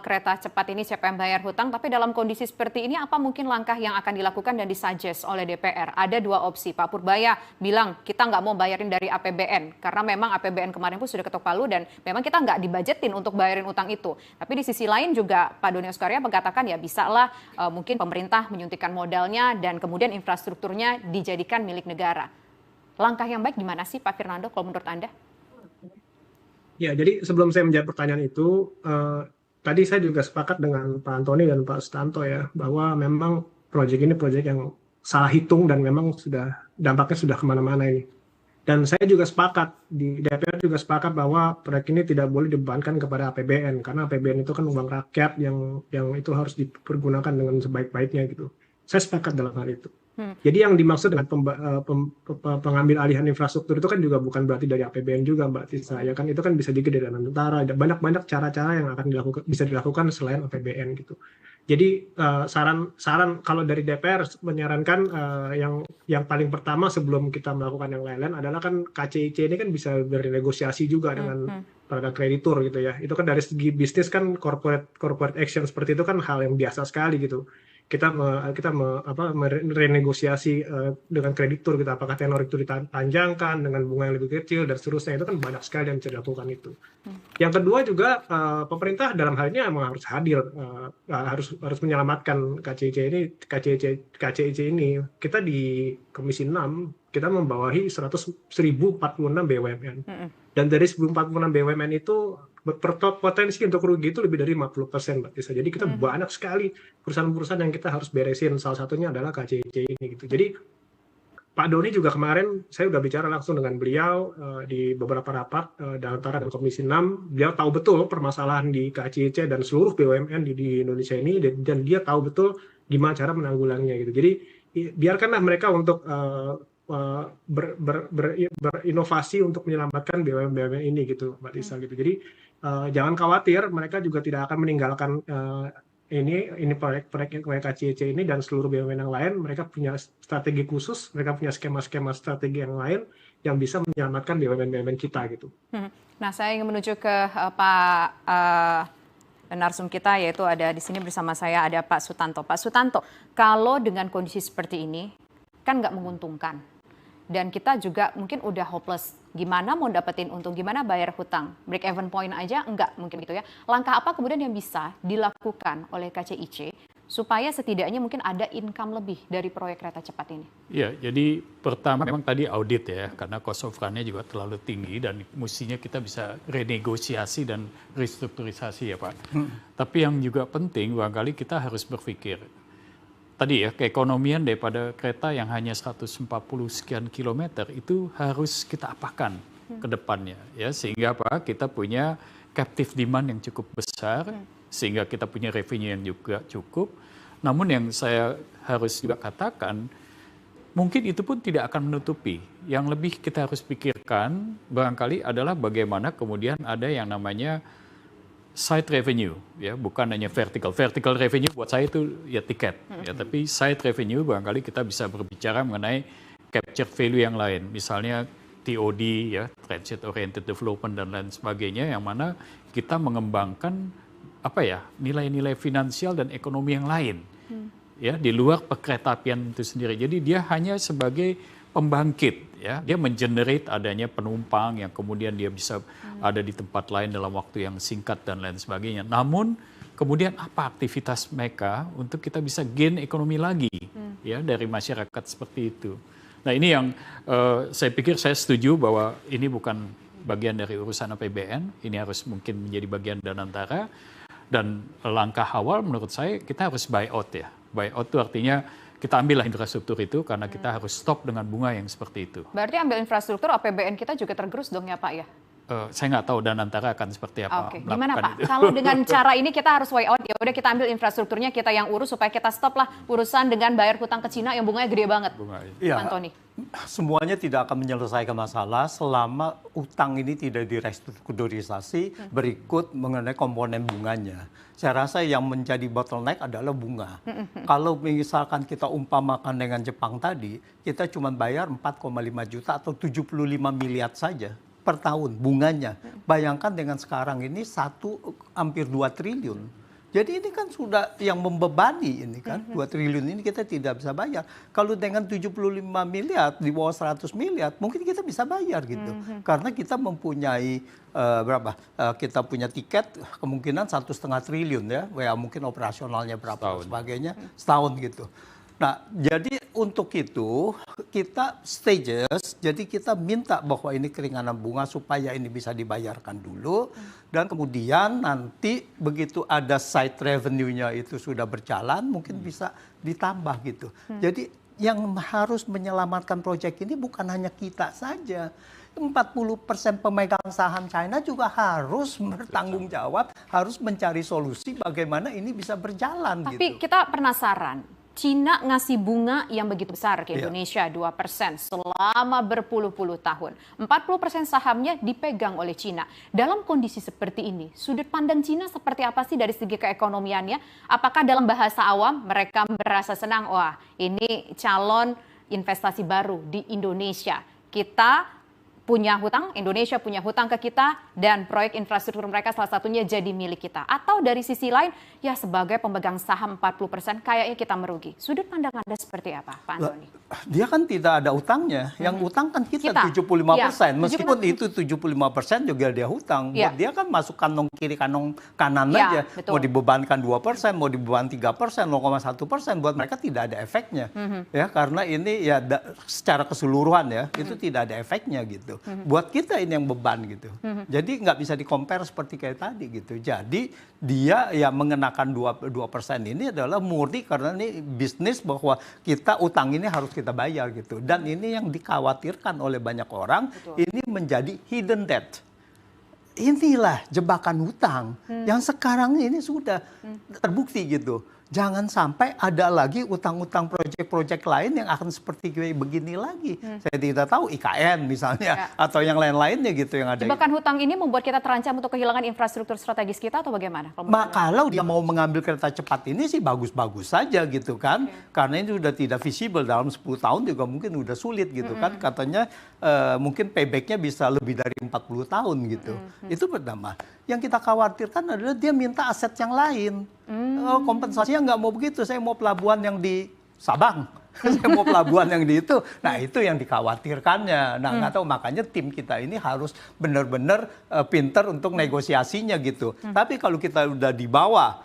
kereta cepat ini siapa yang bayar hutang. Tapi dalam kondisi seperti ini apa mungkin langkah yang akan dilakukan dan disuggest oleh DPR? Ada dua opsi. Pak Purbaya bilang kita nggak mau bayarin dari APBN. Karena memang APBN kemarin pun sudah ketok palu dan memang kita nggak dibajetin untuk bayarin utang itu. Tapi di sisi lain juga Pak Doni Oskaria mengatakan ya bisa lah mungkin pemerintah menyuntikkan modalnya dan kemudian infrastrukturnya dijadikan milik negara. Langkah yang baik gimana sih Pak Fernando kalau menurut Anda? Ya, jadi sebelum saya menjawab pertanyaan itu, tadi saya juga sepakat dengan Pak Antoni dan Pak Sutanto ya, bahwa memang proyek ini proyek yang salah hitung dan memang dampaknya sudah kemana-mana ini. Dan saya juga sepakat, di DPR juga sepakat bahwa proyek ini tidak boleh dibebankan kepada APBN, karena APBN itu kan uang rakyat yang itu harus dipergunakan dengan sebaik-baiknya gitu. Saya sepakat dalam hal itu. Jadi yang dimaksud dengan pengambil alihan infrastruktur itu kan juga bukan berarti dari APBN juga, Mbak Tisa. Ya kan itu kan bisa juga dari dana negara. Ada banyak cara-cara yang akan bisa dilakukan selain APBN gitu. Jadi saran kalau dari DPR menyarankan yang paling pertama sebelum kita melakukan yang lain-lain adalah kan KCIC ini kan bisa bernegosiasi juga dengan para kreditur gitu ya. Itu kan dari segi bisnis kan corporate action seperti itu kan hal yang biasa sekali gitu. Kita merenegosiasi dengan kreditur gitu, apakah tenor itu dipanjangkan dengan bunga yang lebih kecil dan seterusnya. Itu kan banyak sekali yang bisa dilakukan itu. Yang kedua juga pemerintah dalam hal ini memang harus hadir, harus menyelamatkan KCIC ini. Kita di Komisi 6 kita membawahi 1046 BUMN. Dan dari 1046 BUMN itu potensi untuk rugi itu lebih dari 50%, Mbak Tisa. Jadi kita banyak sekali perusahaan-perusahaan yang kita harus beresin. Salah satunya adalah KCIC ini gitu. Jadi Pak Doni juga kemarin saya udah bicara langsung dengan beliau di beberapa rapat antara dan Komisi 6. Beliau tahu betul permasalahan di KCIC dan seluruh BUMN di Indonesia ini, dan dia tahu betul gimana cara menanggulanginya gitu. Jadi biarkanlah mereka untuk berinovasi untuk menyelamatkan BUMN ini gitu, Mbak Tisa gitu. Jadi jangan khawatir, mereka juga tidak akan meninggalkan ini proyek KCIC ini dan seluruh BUMN yang lain. Mereka punya strategi khusus, mereka punya skema-skema strategi yang lain yang bisa menyelamatkan BUMN kita gitu. Nah, saya ingin menuju ke Pak narsum kita, yaitu ada di sini bersama saya ada Pak Sutanto. Pak Sutanto, kalau dengan kondisi seperti ini kan nggak menguntungkan. Dan kita juga mungkin udah hopeless. Gimana mau dapetin untung, gimana bayar hutang? Break even point aja enggak mungkin gitu ya. Langkah apa kemudian yang bisa dilakukan oleh KCIC supaya setidaknya mungkin ada income lebih dari proyek kereta cepat ini? Ya, jadi pertama memang tadi audit ya, karena cost of run-nya juga terlalu tinggi dan mestinya kita bisa renegosiasi dan restrukturisasi ya Pak. Tapi yang juga penting barangkali kita harus berpikir, tadi ya, keekonomian daripada kereta yang hanya 140 sekian kilometer itu harus kita apakan ke depannya ya, sehingga apa, kita punya captive demand yang cukup besar, sehingga kita punya revenue yang juga cukup. Namun yang saya harus juga katakan, mungkin itu pun tidak akan menutupi. Yang lebih kita harus pikirkan barangkali adalah bagaimana kemudian ada yang namanya side revenue, ya, bukan hanya vertical. Vertical revenue buat saya itu ya tiket, ya, tapi side revenue barangkali kita bisa berbicara mengenai capture value yang lain, misalnya TOD, ya, transit oriented development dan lain sebagainya, yang mana kita mengembangkan apa ya, nilai-nilai finansial dan ekonomi yang lain, ya, di luar perkeretaapian itu sendiri. Jadi dia hanya sebagai pembangkit, ya, dia mengenerate adanya penumpang yang kemudian dia bisa ada di tempat lain dalam waktu yang singkat dan lain sebagainya. Namun kemudian apa aktivitas mereka untuk kita bisa gain ekonomi lagi, ya, dari masyarakat seperti itu. Nah ini yang saya pikir saya setuju bahwa ini bukan bagian dari urusan APBN, ini harus mungkin menjadi bagian Danantara. Dan langkah awal menurut saya kita harus buy out ya. Buy out itu artinya kita ambillah infrastruktur itu karena kita harus stop dengan bunga yang seperti itu. Berarti ambil infrastruktur, APBN kita juga tergerus dong ya Pak ya? Saya nggak tahu Danantara akan seperti apa. Oke, gimana Pak? Kalau dengan cara ini kita harus way out, ya udah kita ambil infrastrukturnya, kita yang urus supaya kita stop lah urusan dengan bayar hutang ke Cina yang bunganya gede banget. Ya, Antoni. Semuanya tidak akan menyelesaikan masalah selama utang ini tidak direstrukturisasi berikut mengenai komponen bunganya. Saya rasa yang menjadi bottleneck adalah bunga. Kalau misalkan kita umpamakan dengan Jepang tadi, kita cuma bayar 4,5 juta atau 75 miliar saja per tahun bunganya. Bayangkan dengan sekarang ini hampir 2 triliun. Jadi ini kan sudah yang membebani ini kan, 2 triliun ini kita tidak bisa bayar. Kalau dengan 75 miliar, di bawah 100 miliar, mungkin kita bisa bayar gitu. Karena kita mempunyai kita punya tiket kemungkinan 1,5 triliun ya, mungkin operasionalnya berapa sebagainya, setahun gitu. Nah, jadi untuk itu kita stages, jadi kita minta bahwa ini keringanan bunga supaya ini bisa dibayarkan dulu, dan kemudian nanti begitu ada side revenue-nya itu sudah berjalan, mungkin bisa ditambah gitu. Jadi yang harus menyelamatkan proyek ini bukan hanya kita saja. 40% pemegang saham China juga harus bertanggung jawab, harus mencari solusi bagaimana ini bisa berjalan. Tapi gitu. Kita penasaran, Cina ngasih bunga yang begitu besar ke Indonesia, 2% selama berpuluh-puluh tahun. 40% sahamnya dipegang oleh Cina. Dalam kondisi seperti ini, sudut pandang Cina seperti apa sih dari segi keekonomiannya? Apakah dalam bahasa awam mereka merasa senang, wah ini calon investasi baru di Indonesia. Kita punya hutang, Indonesia punya hutang ke kita, dan proyek infrastruktur mereka salah satunya jadi milik kita. Atau dari sisi lain, ya sebagai pemegang saham 40% kayaknya kita merugi. Sudut pandang Anda seperti apa, Pak Antoni? Dia kan tidak ada utangnya. Yang utang kan kita 75%. Meskipun itu 75% juga dia hutang. Buat dia kan masuk kantong kiri, kantong kanan aja. Betul. Mau dibebankan 2%, mau dibeban 3%, 0,1%, buat mereka tidak ada efeknya. Ya, karena ini ya secara keseluruhan ya, itu tidak ada efeknya gitu. Buat kita ini yang beban gitu. Jadi nggak bisa di-compare seperti kayak tadi gitu. Jadi dia ya mengenakan 2% ini adalah murni karena ini bisnis bahwa kita utang ini harus kita bayar gitu. Dan ini yang dikhawatirkan oleh banyak orang, ini menjadi hidden debt. Inilah jebakan hutang yang sekarang ini sudah terbukti gitu. Jangan sampai ada lagi utang-utang proyek-proyek lain yang akan seperti begini lagi. Saya tidak tahu IKN misalnya atau yang lain-lainnya gitu yang ada. Jebakan hutang ini membuat kita terancam untuk kehilangan infrastruktur strategis kita atau bagaimana? Kalau dia mau mengambil kereta cepat ini sih bagus-bagus saja gitu kan. Karena ini sudah tidak visible dalam 10 tahun juga mungkin udah sulit gitu kan. Katanya mungkin payback-nya bisa lebih dari 40 tahun gitu. Itu pertama. Yang kita khawatirkan adalah dia minta aset yang lain. Kompensasinya nggak mau begitu, saya mau pelabuhan yang di Sabang, saya mau pelabuhan yang di itu. Nah itu yang dikhawatirkannya. Nah nggak tahu, makanya tim kita ini harus benar-benar pinter untuk negosiasinya gitu. Tapi kalau kita udah di bawah,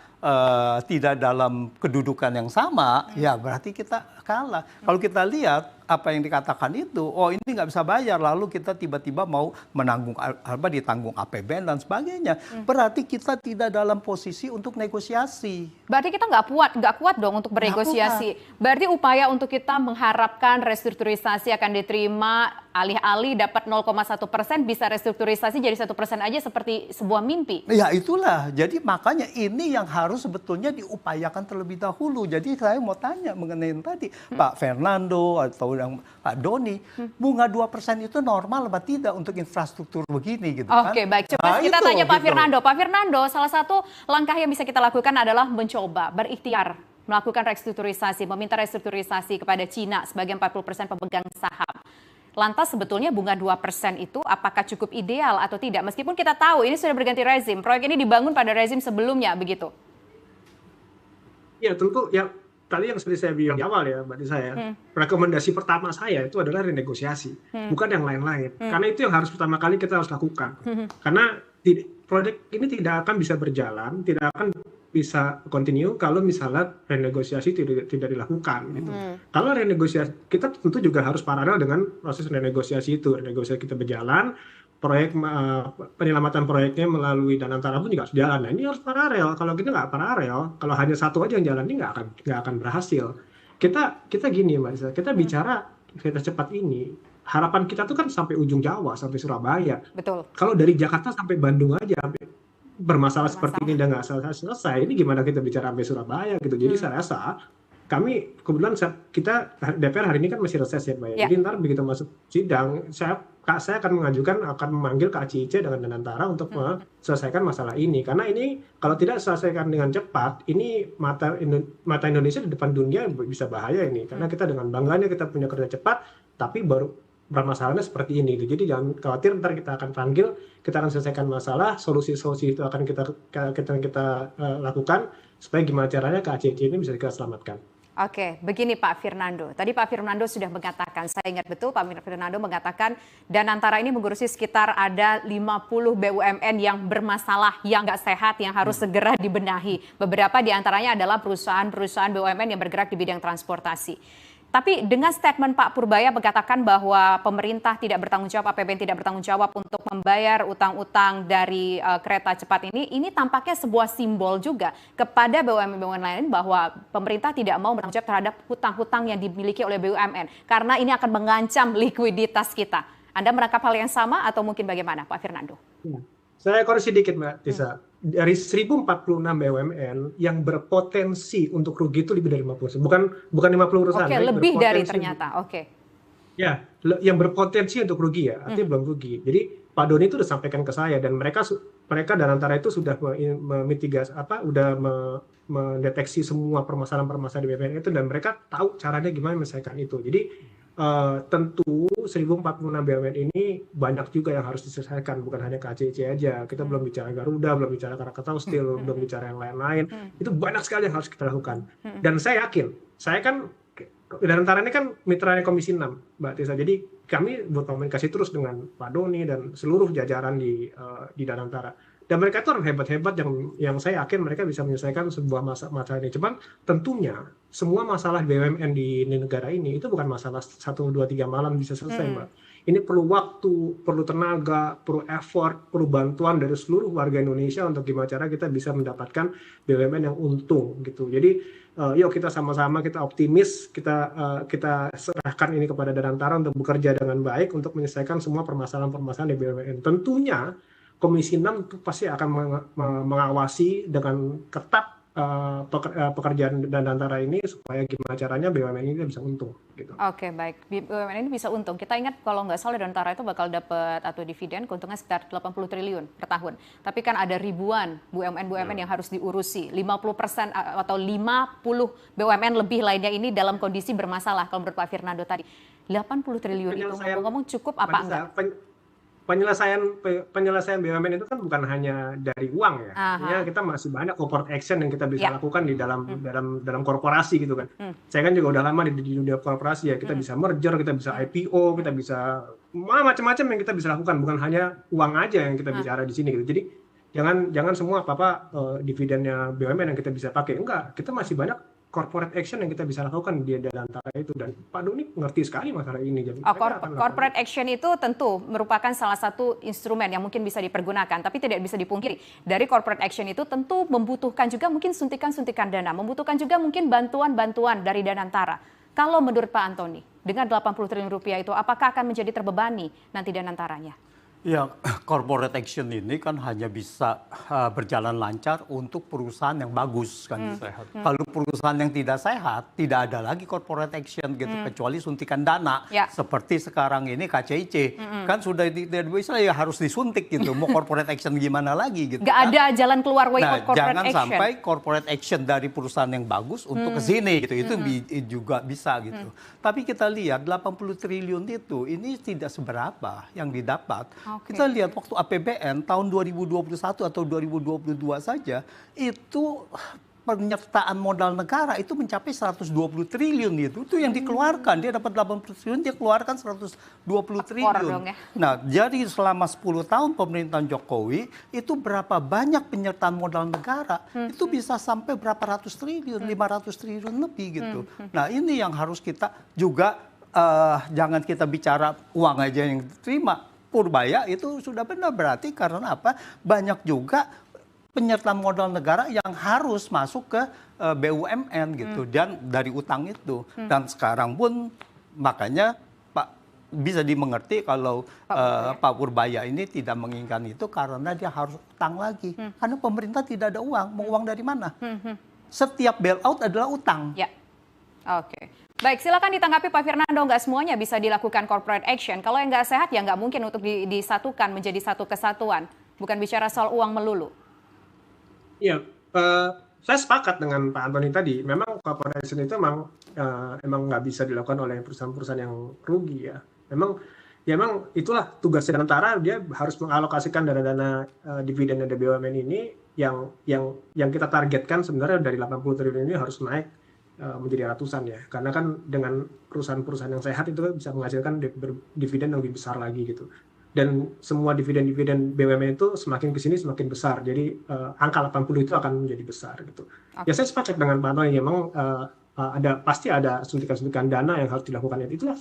tidak dalam kedudukan yang sama, ya berarti kita kalah. Kalau kita lihat apa yang dikatakan itu, oh ini nggak bisa bayar, lalu kita tiba-tiba mau menanggung ditanggung APBN dan sebagainya. Berarti kita tidak dalam posisi untuk negosiasi. Berarti kita nggak kuat dong untuk bernegosiasi. Berarti upaya untuk kita mengharapkan restrukturisasi akan diterima, alih-alih dapat 0,1% bisa restrukturisasi jadi 1% aja seperti sebuah mimpi. Ya itulah, jadi makanya ini yang harus sebetulnya diupayakan terlebih dahulu. Jadi saya mau tanya mengenai yang tadi, Pak Fernando atau yang Pak Doni, bunga 2% itu normal apa tidak untuk infrastruktur begini gitu kan? Oke, baik. Coba kita tanya Pak Fernando. Pak Fernando, salah satu langkah yang bisa kita lakukan adalah mencoba, berikhtiar, melakukan restrukturisasi, meminta restrukturisasi kepada Cina sebagai 40% pemegang saham. Lantas sebetulnya bunga 2% itu apakah cukup ideal atau tidak? Meskipun kita tahu ini sudah berganti rezim, proyek ini dibangun pada rezim sebelumnya, begitu? Ya tentu, ya tadi yang seperti saya bilang di awal ya Mbak Tisa ya, rekomendasi pertama saya itu adalah renegosiasi, bukan yang lain-lain. Karena itu yang harus pertama kali kita harus lakukan. Karena proyek ini tidak akan bisa berjalan, tidak akan bisa continue kalau misalnya renegosiasi tidak dilakukan. Gitu. Kalau renegosiasi, kita tentu juga harus paralel dengan proses renegosiasi itu. Renegosiasi kita berjalan, proyek penyelamatan proyeknya melalui Danantara pun juga harus jalan. Nah, ini harus paralel. Kalau kita nggak paralel, kalau hanya satu aja yang jalan, ini nggak akan berhasil. Kita gini Mbak Isa, kita bicara kereta cepat ini, harapan kita tuh kan sampai ujung Jawa, sampai Surabaya. Betul. Kalau dari Jakarta sampai Bandung aja bermasalah seperti ini dan nggak selesai, ini gimana kita bicara sampai Surabaya gitu. Jadi saya rasa kami kebetulan kita DPR hari ini kan masih reses ya Mbak ya. Jadi ntar begitu masuk sidang, saya akan memanggil KCIC dengan Danantara untuk menyelesaikan masalah ini. Karena ini kalau tidak diselesaikan dengan cepat, ini mata Indonesia di depan dunia bisa bahaya ini. Karena kita dengan bangganya kita punya kereta cepat, tapi baru bermasalahnya seperti ini. Jadi jangan khawatir, ntar kita akan panggil, kita akan selesaikan masalah, solusi-solusi itu akan kita lakukan supaya gimana caranya KCIC ini bisa kita selamatkan. Oke, begini Pak Fernando. Tadi Pak Fernando sudah mengatakan, saya ingat betul Pak Fernando mengatakan Danantara ini mengurusi sekitar ada 50 BUMN yang bermasalah, yang nggak sehat, yang harus segera dibenahi. Beberapa diantaranya adalah perusahaan-perusahaan BUMN yang bergerak di bidang transportasi. Tapi dengan statement Pak Purbaya mengatakan bahwa pemerintah tidak bertanggung jawab, APBN tidak bertanggung jawab untuk membayar utang-utang dari kereta cepat ini tampaknya sebuah simbol juga kepada BUMN lain bahwa pemerintah tidak mau bertanggung jawab terhadap hutang-hutang yang dimiliki oleh BUMN karena ini akan mengancam likuiditas kita. Anda menangkap hal yang sama atau mungkin bagaimana Pak Fernando? Saya koreksi sedikit Mbak Tisa. dari 1046 BUMN yang berpotensi untuk rugi itu lebih dari 50%. Bukan 50 perusahaan. Oke, lebih dari ternyata. Oke. Ya, yang berpotensi untuk rugi ya, artinya belum rugi. Jadi Pak Doni itu udah sampaikan ke saya dan mereka Danantara itu sudah memitigasi mendeteksi semua permasalahan-permasalahan di BUMN itu dan mereka tahu caranya gimana menyelesaikan itu. Jadi tentu 1046 BUMN ini banyak juga yang harus diselesaikan, bukan hanya KCIC aja. Kita belum bicara Garuda, belum bicara Krakatau Steel, belum bicara yang lain-lain. Itu banyak sekali yang harus kita lakukan. Dan saya yakin, saya kan Danantara ini kan mitranya Komisi 6, Mbak Tisa. Jadi kami berkomunikasi terus dengan Pak Doni dan seluruh jajaran di Danantara. Dan mereka itu orang hebat-hebat yang saya yakin mereka bisa menyelesaikan sebuah masalah ini. Cuman tentunya semua masalah BUMN di negara ini itu bukan masalah 1, 2, 3 malam bisa selesai, Mbak. Ini perlu waktu, perlu tenaga, perlu effort, perlu bantuan dari seluruh warga Indonesia untuk gimana cara kita bisa mendapatkan BUMN yang untung gitu. Jadi yuk kita sama-sama, kita optimis, kita serahkan ini kepada Danantara untuk bekerja dengan baik untuk menyelesaikan semua permasalahan-permasalahan di BUMN. Tentunya Komisi 6 itu pasti akan mengawasi dengan ketat pekerjaan Danantara ini supaya gimana caranya BUMN ini bisa untung. Gitu. Oke, baik. BUMN ini bisa untung. Kita ingat kalau nggak salah Danantara itu bakal dapat atau dividen keuntungan sekitar 80 triliun per tahun. Tapi kan ada ribuan BUMN yang harus diurusi. 50% atau 50 BUMN lebih lainnya ini dalam kondisi bermasalah kalau menurut Pak Fernando tadi. 80 triliun itu ngomong cukup apa enggak? Penyelesaian BUMN itu kan bukan hanya dari uang ya. Ya kita masih banyak corporate action yang kita bisa lakukan di dalam korporasi gitu kan. Saya kan juga udah lama di dunia korporasi ya. Kita bisa merger, kita bisa IPO, kita bisa macam-macam yang kita bisa lakukan. Bukan hanya uang aja yang kita bicara di sini gitu. Jadi jangan semua apa-apa dividennya BUMN yang kita bisa pakai. Enggak, kita masih banyak corporate action yang kita bisa lakukan di Danantara itu, dan Pak Doni ngerti sekali masalah ini. Jadi corporate action itu tentu merupakan salah satu instrumen yang mungkin bisa dipergunakan, tapi tidak bisa dipungkiri dari corporate action itu tentu membutuhkan juga mungkin suntikan-suntikan dana, membutuhkan juga mungkin bantuan-bantuan dari Danantara. Kalau menurut Pak Antoni, dengan 80 triliun rupiah itu apakah akan menjadi terbebani nanti Danantaranya? Ya, corporate action ini kan hanya bisa berjalan lancar untuk perusahaan yang bagus kan sehat. Kalau perusahaan yang tidak sehat, tidak ada lagi corporate action gitu, kecuali suntikan dana. Seperti sekarang ini KCIC kan sudah tidak bisa ya harus disuntik gitu. Mau corporate action gimana lagi gitu. Nggak ada jalan keluar way out corporate jangan action. sampai corporate action dari perusahaan yang bagus untuk ke sini gitu. Itu juga bisa gitu. Tapi kita lihat 80 triliun itu ini tidak seberapa yang didapat. Kita lihat waktu APBN tahun 2021 atau 2022 saja itu penyertaan modal negara itu mencapai 120 triliun itu yang dikeluarkan. Dia dapat 80 triliun, dia keluarkan 120 triliun. Nah, jadi selama 10 tahun pemerintahan Jokowi itu berapa banyak penyertaan modal negara? Itu bisa sampai berapa ratus triliun, 500 triliun lebih gitu. Nah, ini yang harus kita juga jangan kita bicara uang aja yang diterima. Purbaya itu sudah benar, berarti karena apa? Banyak juga penyertaan modal negara yang harus masuk ke BUMN gitu, dan dari utang itu. Dan sekarang pun makanya Pak bisa dimengerti kalau Pak Purbaya ini tidak menginginkan itu karena dia harus utang lagi. Karena pemerintah tidak ada uang, mau uang dari mana? Setiap bailout adalah utang. Ya, oke. Baik, silakan ditanggapi Pak Fernando. Nggak semuanya bisa dilakukan corporate action. Kalau yang nggak sehat ya nggak mungkin untuk disatukan menjadi satu kesatuan. Bukan bicara soal uang melulu. Iya, saya sepakat dengan Pak Antoni tadi. Memang corporate action itu emang nggak bisa dilakukan oleh perusahaan-perusahaan yang rugi ya. Memang itulah tugas Danantara, dia harus mengalokasikan dana-dana dividen dari BUMN ini yang kita targetkan sebenarnya dari 80 triliun ini harus naik menjadi ratusan ya, karena kan dengan perusahaan-perusahaan yang sehat itu bisa menghasilkan dividen yang lebih besar lagi gitu, dan semua dividen BUMN itu semakin kesini semakin besar, jadi angka 80 itu akan menjadi besar gitu. Ya saya sepakat dengan Pak Antoni, memang pasti ada suntikan-suntikan dana yang harus dilakukan, itulah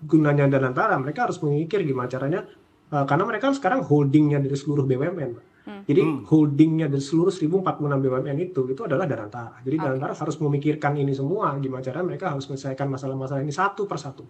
gunanya Danantara. Mereka harus memikir gimana caranya, karena mereka sekarang holdingnya dari seluruh BUMN. Jadi holdingnya dari seluruh 1046 BUMN itu adalah Danantara. Jadi Danantara harus memikirkan ini semua, gimana caranya mereka harus menyelesaikan masalah-masalah ini satu persatu.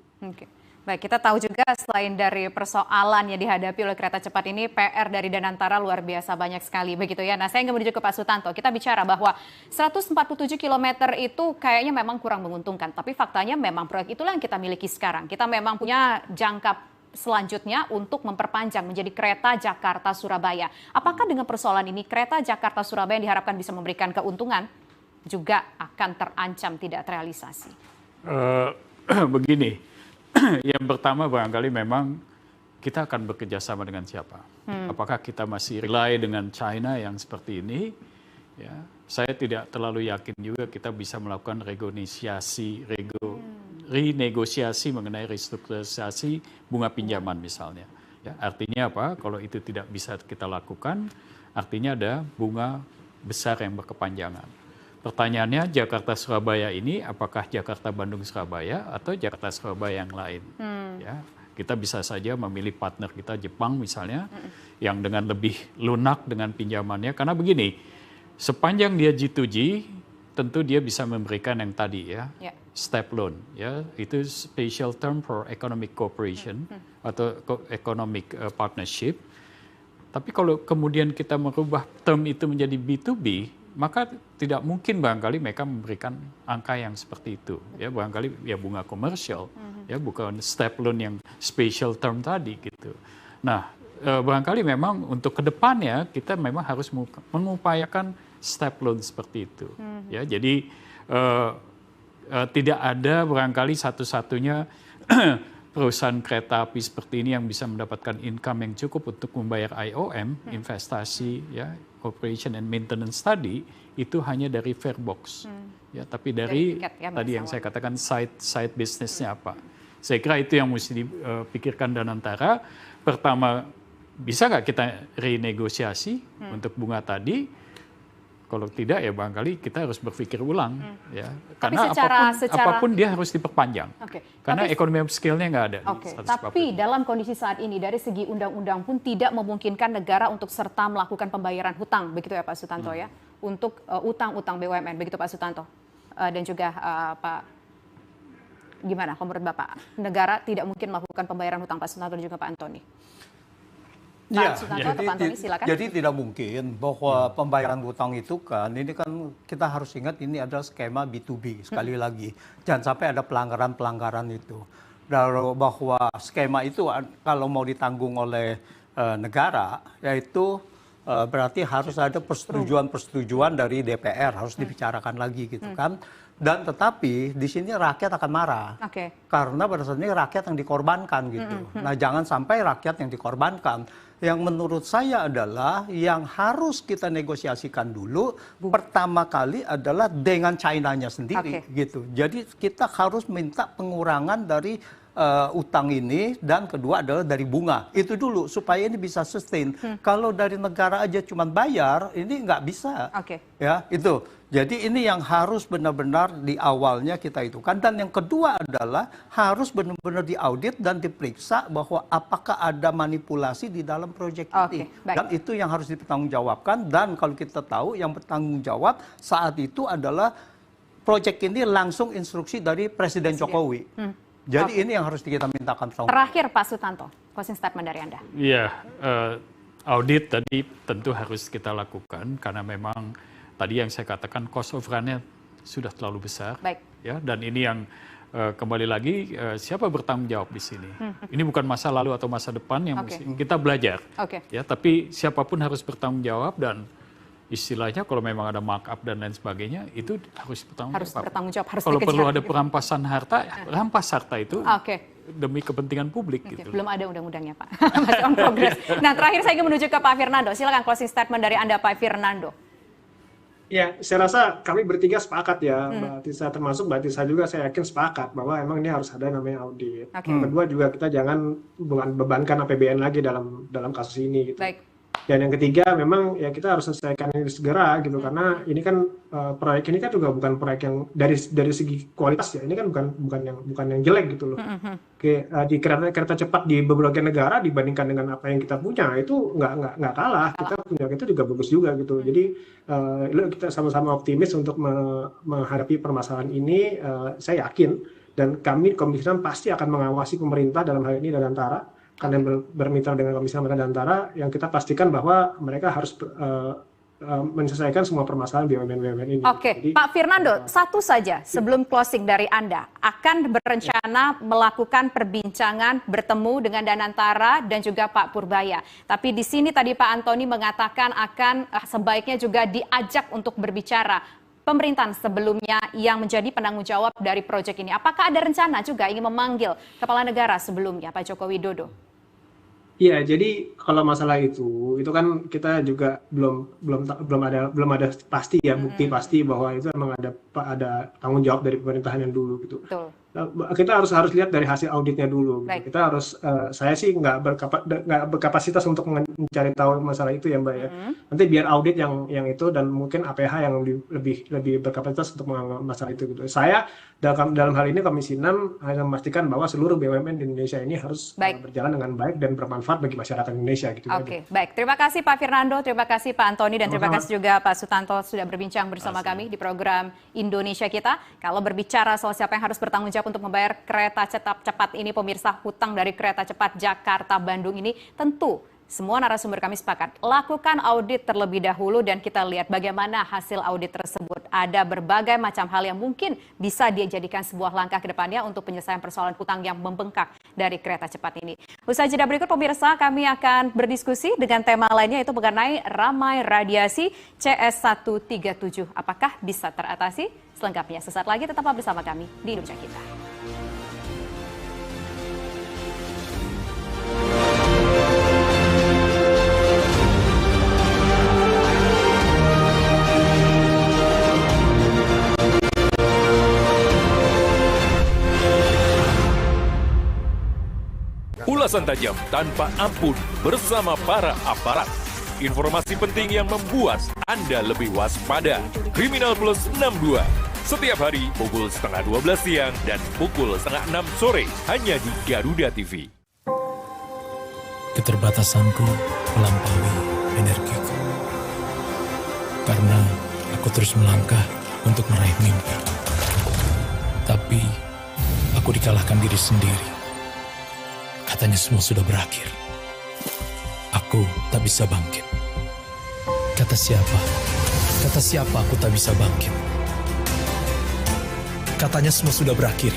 Baik, kita tahu juga selain dari persoalan yang dihadapi oleh kereta cepat ini, PR dari Danantara luar biasa banyak sekali begitu ya. Nah, saya ingin menuju ke Pak Sutanto. Kita bicara bahwa 147 km itu kayaknya memang kurang menguntungkan. Tapi faktanya memang proyek itulah yang kita miliki sekarang. Kita memang punya jangka selanjutnya untuk memperpanjang menjadi kereta Jakarta-Surabaya. Apakah dengan persoalan ini kereta Jakarta-Surabaya yang diharapkan bisa memberikan keuntungan juga akan terancam tidak terrealisasi? Begini. Yang pertama barangkali memang kita akan bekerja sama dengan siapa. Apakah kita masih rely dengan China yang seperti ini? Ya, saya tidak terlalu yakin juga kita bisa melakukan renegosiasi mengenai restrukturisasi bunga pinjaman misalnya. Ya, artinya apa? Kalau itu tidak bisa kita lakukan, artinya ada bunga besar yang berkepanjangan. Pertanyaannya Jakarta-Surabaya ini apakah Jakarta-Bandung-Surabaya atau Jakarta-Surabaya yang lain? Ya, kita bisa saja memilih partner kita Jepang misalnya yang dengan lebih lunak dengan pinjamannya. Karena begini, sepanjang dia G2G tentu dia bisa memberikan yang tadi ya, step loan. Ya, itu special term for economic cooperation atau economic partnership. Tapi kalau kemudian kita merubah term itu menjadi B2B, maka tidak mungkin barangkali mereka memberikan angka yang seperti itu. Ya, barangkali ya bunga komersial, ya bukan step loan yang special term tadi gitu. Nah, barangkali memang untuk kedepannya kita memang harus mengupayakan step loan seperti itu. Ya, jadi tidak ada barangkali satu-satunya perusahaan kereta api seperti ini yang bisa mendapatkan income yang cukup untuk membayar IOM, investasi, ya, operation and maintenance tadi, itu hanya dari farebox. Ya, tapi dari tadi yang saya katakan side business-nya apa. Saya kira itu yang mesti dipikirkan Danantara. Pertama, bisa nggak kita renegosiasi untuk bunga tadi? Kalau tidak ya barangkali kita harus berpikir ulang, ya. Karena apapun dia harus diperpanjang. Karena ekonomi scale-nya nggak ada. Tapi dalam kondisi saat ini dari segi undang-undang pun tidak memungkinkan negara untuk serta melakukan pembayaran hutang, begitu ya Pak Sutanto ya, untuk utang-utang BUMN, begitu Pak Sutanto dan juga Pak. Gimana menurut Bapak? Negara tidak mungkin melakukan pembayaran hutang, Pak Sutanto dan juga Pak Antoni. Ya, jadi tidak mungkin bahwa pembayaran hutang itu kan, ini kan kita harus ingat ini adalah skema B2B sekali lagi. Jangan sampai ada pelanggaran-pelanggaran itu. Bahwa skema itu kalau mau ditanggung oleh negara, yaitu berarti harus ada persetujuan dari DPR, harus dibicarakan lagi gitu kan. Dan tetapi di sini rakyat akan marah, karena pada saat ini rakyat yang dikorbankan gitu. Nah, jangan sampai rakyat yang dikorbankan. Yang menurut saya adalah yang harus kita negosiasikan dulu pertama kali adalah dengan China-nya sendiri gitu. Jadi kita harus minta pengurangan dari utang ini dan kedua adalah dari bunga. Itu dulu supaya ini bisa sustain. Kalau dari negara aja cuma bayar, ini nggak bisa. Ya, itu. Jadi ini yang harus benar-benar di awalnya kita itu kan. Dan yang kedua adalah harus benar-benar diaudit dan diperiksa bahwa apakah ada manipulasi di dalam proyek ini. Dan itu yang harus dipertanggungjawabkan. Dan kalau kita tahu yang bertanggung jawab saat itu adalah proyek ini langsung instruksi dari Presiden Jokowi. Jadi ini yang harus kita mintakan. Terakhir Pak Sutanto, closing statement dari Anda. Iya, audit tadi tentu harus kita lakukan karena memang tadi yang saya katakan cost of run-nya sudah terlalu besar, ya. Dan ini yang kembali lagi siapa bertanggung jawab di sini? Ini bukan masa lalu atau masa depan yang mesti kita belajar, ya. Tapi siapapun harus bertanggung jawab dan istilahnya kalau memang ada markup dan lain sebagainya itu harus bertanggung jawab. Kalau perlu ada perampasan harta, rampas harta itu. Demi kepentingan publik gitu. Belum ada undang-undangnya Pak. Masih on progress. Nah, terakhir saya ingin menuju ke Pak Firnando. Silakan closing statement dari Anda Pak Firnando. Ya, saya rasa kami bertiga sepakat ya, Mbak Tisa, termasuk Mbak Tisa juga saya yakin sepakat bahwa emang ini harus ada namanya audit. Yang kedua juga kita jangan bebankan APBN lagi dalam kasus ini gitu. Dan yang ketiga memang ya kita harus selesaikan ini segera gitu, karena ini kan proyek ini kan juga bukan proyek yang dari segi kualitas ya, ini kan bukan yang jelek gitu loh. Di kereta cepat di beberapa negara dibandingkan dengan apa yang kita punya itu nggak kalah, kita juga bagus juga gitu. Jadi kita sama-sama optimis untuk menghadapi permasalahan ini. Saya yakin dan kami Komisi 6 pasti akan mengawasi pemerintah dalam hal ini Danantara. Karena bermitra dengan Komisi 6 Danantara, yang kita pastikan bahwa mereka harus menyelesaikan semua permasalahan BUMN ini. Oke, jadi, Pak Fernando, satu saja sebelum closing dari Anda, akan berencana melakukan perbincangan bertemu dengan Danantara dan juga Pak Purbaya. Tapi di sini tadi Pak Antoni mengatakan akan sebaiknya juga diajak untuk berbicara pemerintahan sebelumnya yang menjadi penanggung jawab dari proyek ini. Apakah ada rencana juga ingin memanggil kepala negara sebelumnya, Pak Joko Widodo? Iya, jadi kalau masalah itu kan kita juga belum ada pasti ya, bukti pasti bahwa itu memang ada tanggung jawab dari pemerintahan yang dulu gitu. Betul. Kita harus lihat dari hasil auditnya dulu. Gitu. Kita harus, saya sih nggak berkapasitas untuk mencari tahu masalah itu ya Mbak ya. Nanti biar audit yang itu dan mungkin APH yang lebih berkapasitas untuk menganggap masalah itu gitu. Saya dalam hal ini Komisi 6 hanya memastikan bahwa seluruh BUMN di Indonesia ini harus berjalan dengan baik dan bermanfaat bagi masyarakat Indonesia gitu. Oke, baik. Terima kasih Pak Fernando, terima kasih Pak Antoni, dan terima kasih juga Pak Sutanto sudah berbincang bersama kami di program Indonesia Kita. Kalau berbicara soal siapa yang harus bertanggung jawab untuk membayar kereta cepat ini, pemirsa, hutang dari kereta cepat Jakarta-Bandung ini, tentu semua narasumber kami sepakat lakukan audit terlebih dahulu dan kita lihat bagaimana hasil audit tersebut. Ada berbagai macam hal yang mungkin bisa dijadikan sebuah langkah ke depannya untuk penyelesaian persoalan hutang yang membengkak dari kereta cepat ini. Usai jeda berikut pemirsa, kami akan berdiskusi dengan tema lainnya, yaitu mengenai ramai radiasi CS137. Apakah bisa teratasi? Selengkapnya sesaat lagi, tetaplah bersama kami di Indonesia Kita. Ulasan tajam tanpa ampun bersama para aparat. Informasi penting yang membuat Anda lebih waspada. Kriminal Plus 62. Setiap hari pukul 11:30 siang dan pukul 5:30 sore. Hanya di Garuda TV. Keterbatasanku melampaui energiku. Karena aku terus melangkah untuk meraih mimpi. Tapi aku dikalahkan diri sendiri. Katanya semua sudah berakhir. Aku tak bisa bangkit. Kata siapa? Kata siapa aku tak bisa bangkit? Katanya semua sudah berakhir.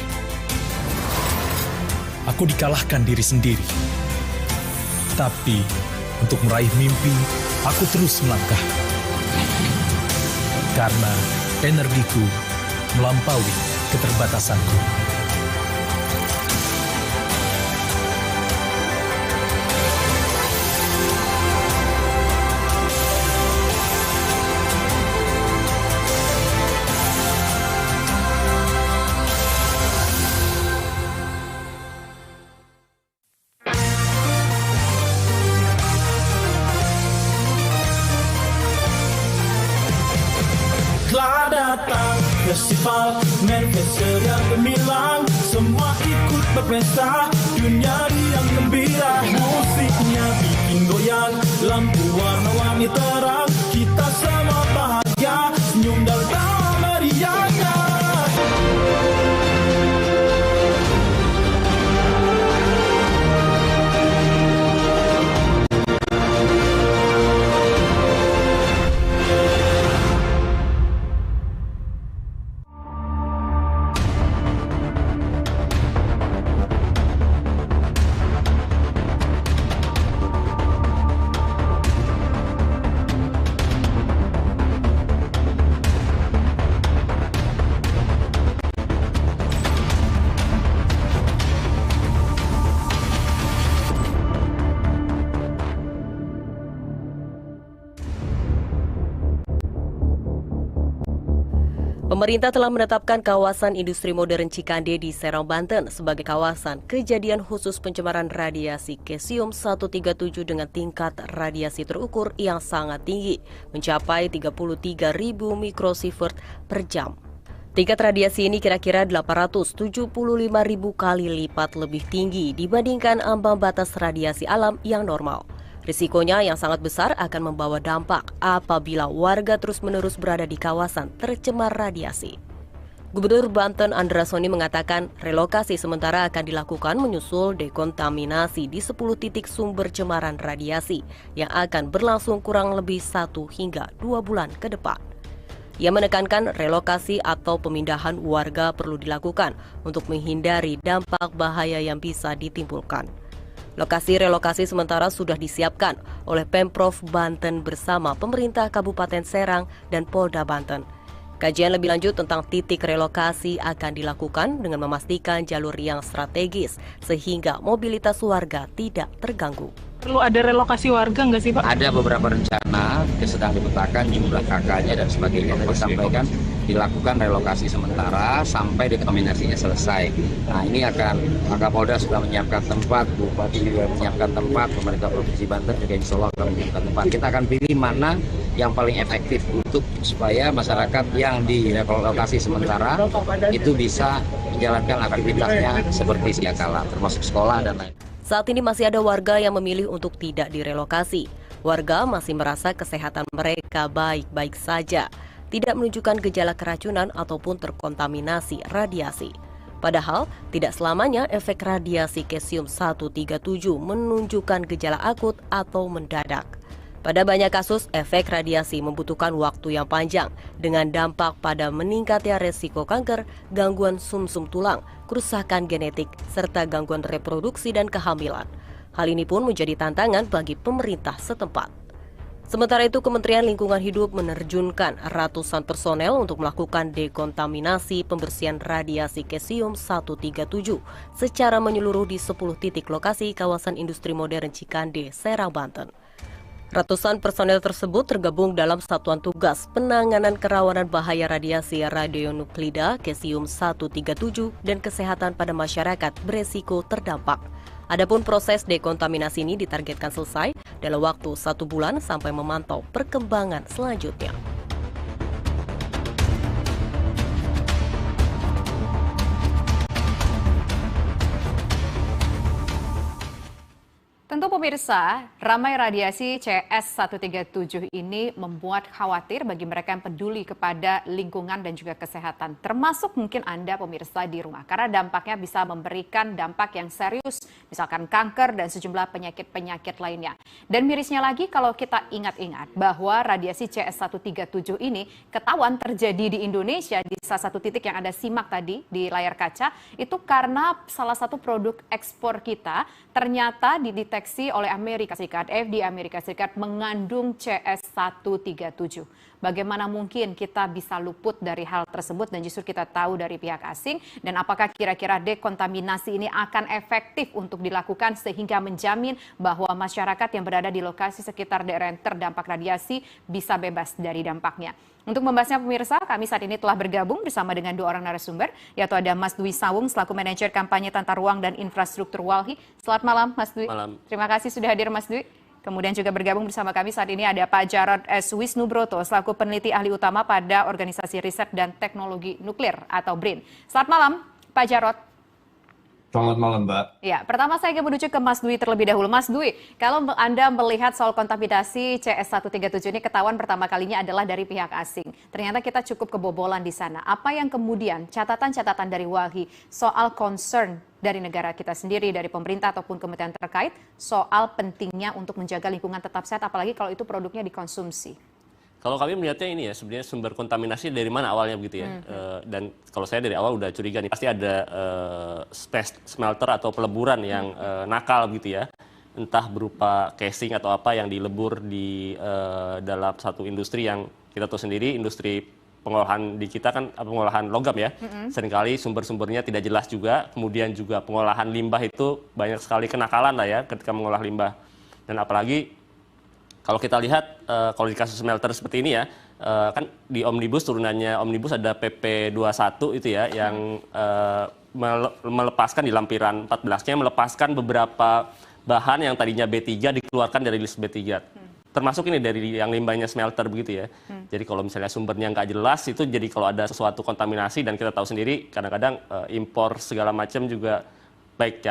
Aku dikalahkan diri sendiri. Tapi untuk meraih mimpi, aku terus melangkah. Karena energiku melampaui keterbatasanku. Festival Manchester yang gemilang, semua ikut berpesta, dunia riang gembira, musiknya bikin goyang, lampu warna-warni terang, kita sama bahagia, senyum dan tawa meriahnya. Pemerintah telah menetapkan kawasan industri modern Cikande di Serang, Banten sebagai kawasan kejadian khusus pencemaran radiasi cesium 137 dengan tingkat radiasi terukur yang sangat tinggi, mencapai 33.000 mikrosievert per jam. Tingkat radiasi ini kira-kira 875.000 kali lipat lebih tinggi dibandingkan ambang batas radiasi alam yang normal. Risikonya yang sangat besar akan membawa dampak apabila warga terus-menerus berada di kawasan tercemar radiasi. Gubernur Banten Andra Soni mengatakan relokasi sementara akan dilakukan menyusul dekontaminasi di 10 titik sumber cemaran radiasi yang akan berlangsung kurang lebih 1 hingga 2 bulan ke depan. Ia menekankan relokasi atau pemindahan warga perlu dilakukan untuk menghindari dampak bahaya yang bisa ditimbulkan. Lokasi relokasi sementara sudah disiapkan oleh Pemprov Banten bersama pemerintah Kabupaten Serang dan Polda Banten. Kajian lebih lanjut tentang titik relokasi akan dilakukan dengan memastikan jalur yang strategis sehingga mobilitas warga tidak terganggu. Perlu ada relokasi warga nggak sih Pak? Ada beberapa rencana, sedang dipetakan jumlah kakaknya dan sebagainya. Tadi sampaikan dilakukan relokasi sementara sampai dekontaminasinya selesai. Nah ini akan, Kapolda sudah menyiapkan tempat, Bupati juga menyiapkan tempat, pemerintah Provinsi Banten juga insya Allah akan menyiapkan tempat. Kita akan pilih mana yang paling efektif untuk supaya masyarakat yang di relokasi sementara itu bisa menjalankan aktivitasnya seperti sedia kala, termasuk sekolah dan lain. Saat ini masih ada warga yang memilih untuk tidak direlokasi. Warga masih merasa kesehatan mereka baik-baik saja, tidak menunjukkan gejala keracunan ataupun terkontaminasi radiasi. Padahal, tidak selamanya efek radiasi cesium 137 menunjukkan gejala akut atau mendadak. Pada banyak kasus, efek radiasi membutuhkan waktu yang panjang dengan dampak pada meningkatnya resiko kanker, gangguan sumsum tulang, kerusakan genetik, serta gangguan reproduksi dan kehamilan. Hal ini pun menjadi tantangan bagi pemerintah setempat. Sementara itu, Kementerian Lingkungan Hidup menerjunkan ratusan personel untuk melakukan dekontaminasi pembersihan radiasi cesium 137 secara menyeluruh di 10 titik lokasi kawasan industri modern Cikande, Serang, Banten. Ratusan personel tersebut tergabung dalam Satuan Tugas Penanganan Kerawanan Bahaya Radiasi Radionuklida Cesium 137 dan Kesehatan pada Masyarakat Beresiko Terdampak. Adapun proses dekontaminasi ini ditargetkan selesai dalam waktu 1 bulan sampai memantau perkembangan selanjutnya. Tentu pemirsa, ramai radiasi CS137 ini membuat khawatir bagi mereka yang peduli kepada lingkungan dan juga kesehatan. Termasuk mungkin Anda pemirsa di rumah, karena dampaknya bisa memberikan dampak yang serius, misalkan kanker dan sejumlah penyakit-penyakit lainnya. Dan mirisnya lagi kalau kita ingat-ingat bahwa radiasi CS137 ini ketahuan terjadi di Indonesia di salah satu titik yang Anda simak tadi di layar kaca, itu karena salah satu produk ekspor kita ternyata dideteksi oleh Amerika Serikat, FDA Amerika Serikat mengandung CS137. Bagaimana mungkin kita bisa luput dari hal tersebut dan justru kita tahu dari pihak asing, dan apakah kira-kira dekontaminasi ini akan efektif untuk dilakukan sehingga menjamin bahwa masyarakat yang berada di lokasi sekitar daerah yang terdampak radiasi bisa bebas dari dampaknya. Untuk membahasnya pemirsa, kami saat ini telah bergabung bersama dengan 2 orang narasumber, yaitu ada Mas Dwi Sawung selaku manajer kampanye tata ruang dan infrastruktur Walhi. Selamat malam Mas Dwi. Malam. Terima kasih sudah hadir Mas Dwi. Kemudian juga bergabung bersama kami saat ini ada Pak Jarod S. Wisnubroto selaku peneliti ahli utama pada Organisasi Riset dan Teknologi Nuklir atau BRIN. Selamat malam Pak Jarod. Selamat malam, Mbak. Ya, pertama saya ingin menuju ke Mas Dwi terlebih dahulu. Mas Dwi, kalau Anda melihat soal kontaminasi CS137 ini ketahuan pertama kalinya adalah dari pihak asing. Ternyata kita cukup kebobolan di sana. Apa yang kemudian catatan-catatan dari Walhi soal concern dari negara kita sendiri, dari pemerintah ataupun kementerian terkait soal pentingnya untuk menjaga lingkungan tetap sehat, apalagi kalau itu produknya dikonsumsi? Kalau kami melihatnya ini ya, sebenarnya sumber kontaminasi dari mana awalnya begitu ya. Dan kalau saya dari awal udah curiga nih, pasti ada smelter atau peleburan yang nakal begitu ya. Entah berupa casing atau apa yang dilebur di dalam satu industri yang kita tahu sendiri, industri pengolahan di kita kan pengolahan logam ya. Seringkali sumber-sumbernya tidak jelas juga. Kemudian juga pengolahan limbah itu banyak sekali kenakalan lah ya ketika mengolah limbah. Dan apalagi kalau kita lihat, kalau di kasus smelter seperti ini ya, kan di Omnibus, turunannya Omnibus ada PP 21 itu ya, yang melepaskan di lampiran 14-nya, melepaskan beberapa bahan yang tadinya B3 dikeluarkan dari list B3. Termasuk ini dari yang limbahnya smelter begitu ya. Jadi kalau misalnya sumbernya nggak jelas, itu jadi kalau ada sesuatu kontaminasi, dan kita tahu sendiri kadang-kadang impor segala macam juga, baik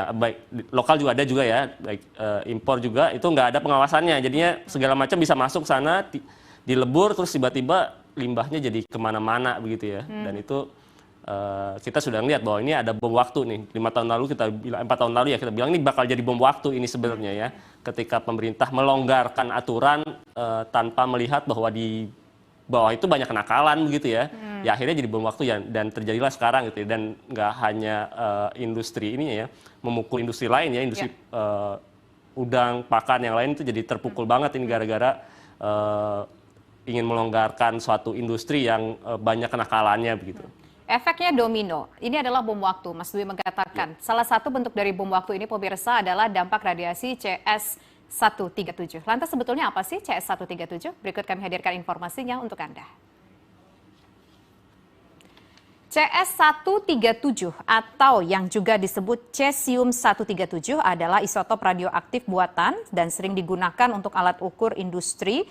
lokal juga ada juga ya, baik impor juga itu nggak ada pengawasannya. Jadinya segala macam bisa masuk sana, dilebur, terus tiba-tiba limbahnya jadi kemana-mana begitu ya. Dan itu kita sudah lihat bahwa ini ada bom waktu nih. 4 tahun lalu ya kita bilang ini bakal jadi bom waktu ini sebenarnya ya. Ketika pemerintah melonggarkan aturan tanpa melihat bahwa di bawah itu banyak kenakalan begitu ya. Ya akhirnya jadi bom waktu ya, dan terjadilah sekarang gitu ya. Dan nggak hanya industri ini ya, memukul industri lain ya, industri udang, pakan yang lain itu jadi terpukul banget ini gara-gara ingin melonggarkan suatu industri yang banyak kenakalannya begitu. Efeknya domino, ini adalah bom waktu. Mas Dwi mengatakan, salah satu bentuk dari bom waktu ini pemirsa adalah dampak radiasi CS137. Lantas sebetulnya apa sih CS137? Berikut kami hadirkan informasinya untuk Anda. CS137 atau yang juga disebut cesium-137 adalah isotop radioaktif buatan dan sering digunakan untuk alat ukur industri,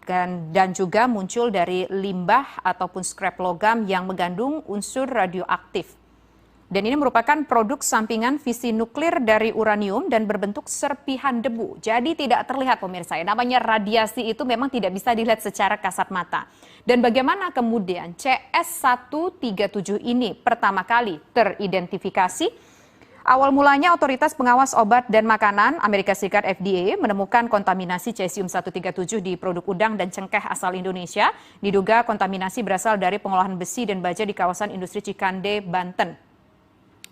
dan juga muncul dari limbah ataupun scrap logam yang mengandung unsur radioaktif. Dan ini merupakan produk sampingan fisi nuklir dari uranium dan berbentuk serpihan debu. Jadi tidak terlihat pemirsa, namanya radiasi itu memang tidak bisa dilihat secara kasat mata. Dan bagaimana kemudian CS137 ini pertama kali teridentifikasi? Awal mulanya Otoritas Pengawas Obat dan Makanan Amerika Serikat FDA menemukan kontaminasi cesium-137 di produk udang dan cengkeh asal Indonesia. Diduga kontaminasi berasal dari pengolahan besi dan baja di kawasan industri Cikande, Banten.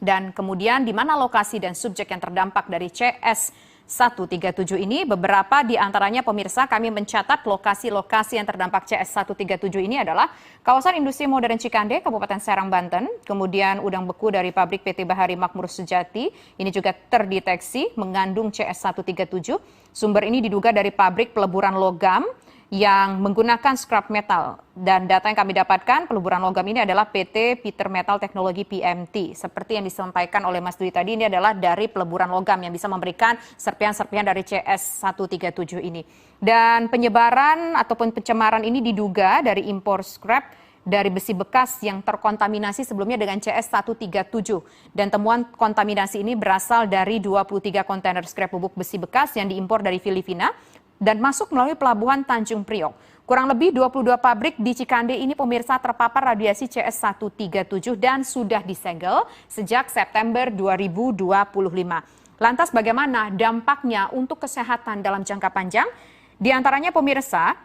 Dan kemudian di mana lokasi dan subjek yang terdampak dari CS137 ini, beberapa di antaranya pemirsa kami mencatat lokasi-lokasi yang terdampak CS137 ini adalah kawasan industri modern Cikande, Kabupaten Serang, Banten, kemudian udang beku dari pabrik PT Bahari Makmur Sejati, ini juga terdeteksi mengandung CS137. Sumber ini diduga dari pabrik peleburan logam yang menggunakan scrap metal. Dan data yang kami dapatkan, peleburan logam ini adalah PT Peter Metal Teknologi PMT. Seperti yang disampaikan oleh Mas Dwi tadi, ini adalah dari peleburan logam yang bisa memberikan serpihan-serpihan dari CS137 ini. Dan penyebaran ataupun pencemaran ini diduga dari impor scrap dari besi bekas yang terkontaminasi sebelumnya dengan CS137. Dan temuan kontaminasi ini berasal dari 23 kontainer scrap bubuk besi bekas yang diimpor dari Filipina dan masuk melalui pelabuhan Tanjung Priok. Kurang lebih 22 pabrik di Cikande ini pemirsa terpapar radiasi CS137 dan sudah disegel sejak September 2025. Lantas bagaimana dampaknya untuk kesehatan dalam jangka panjang? Di antaranya pemirsa,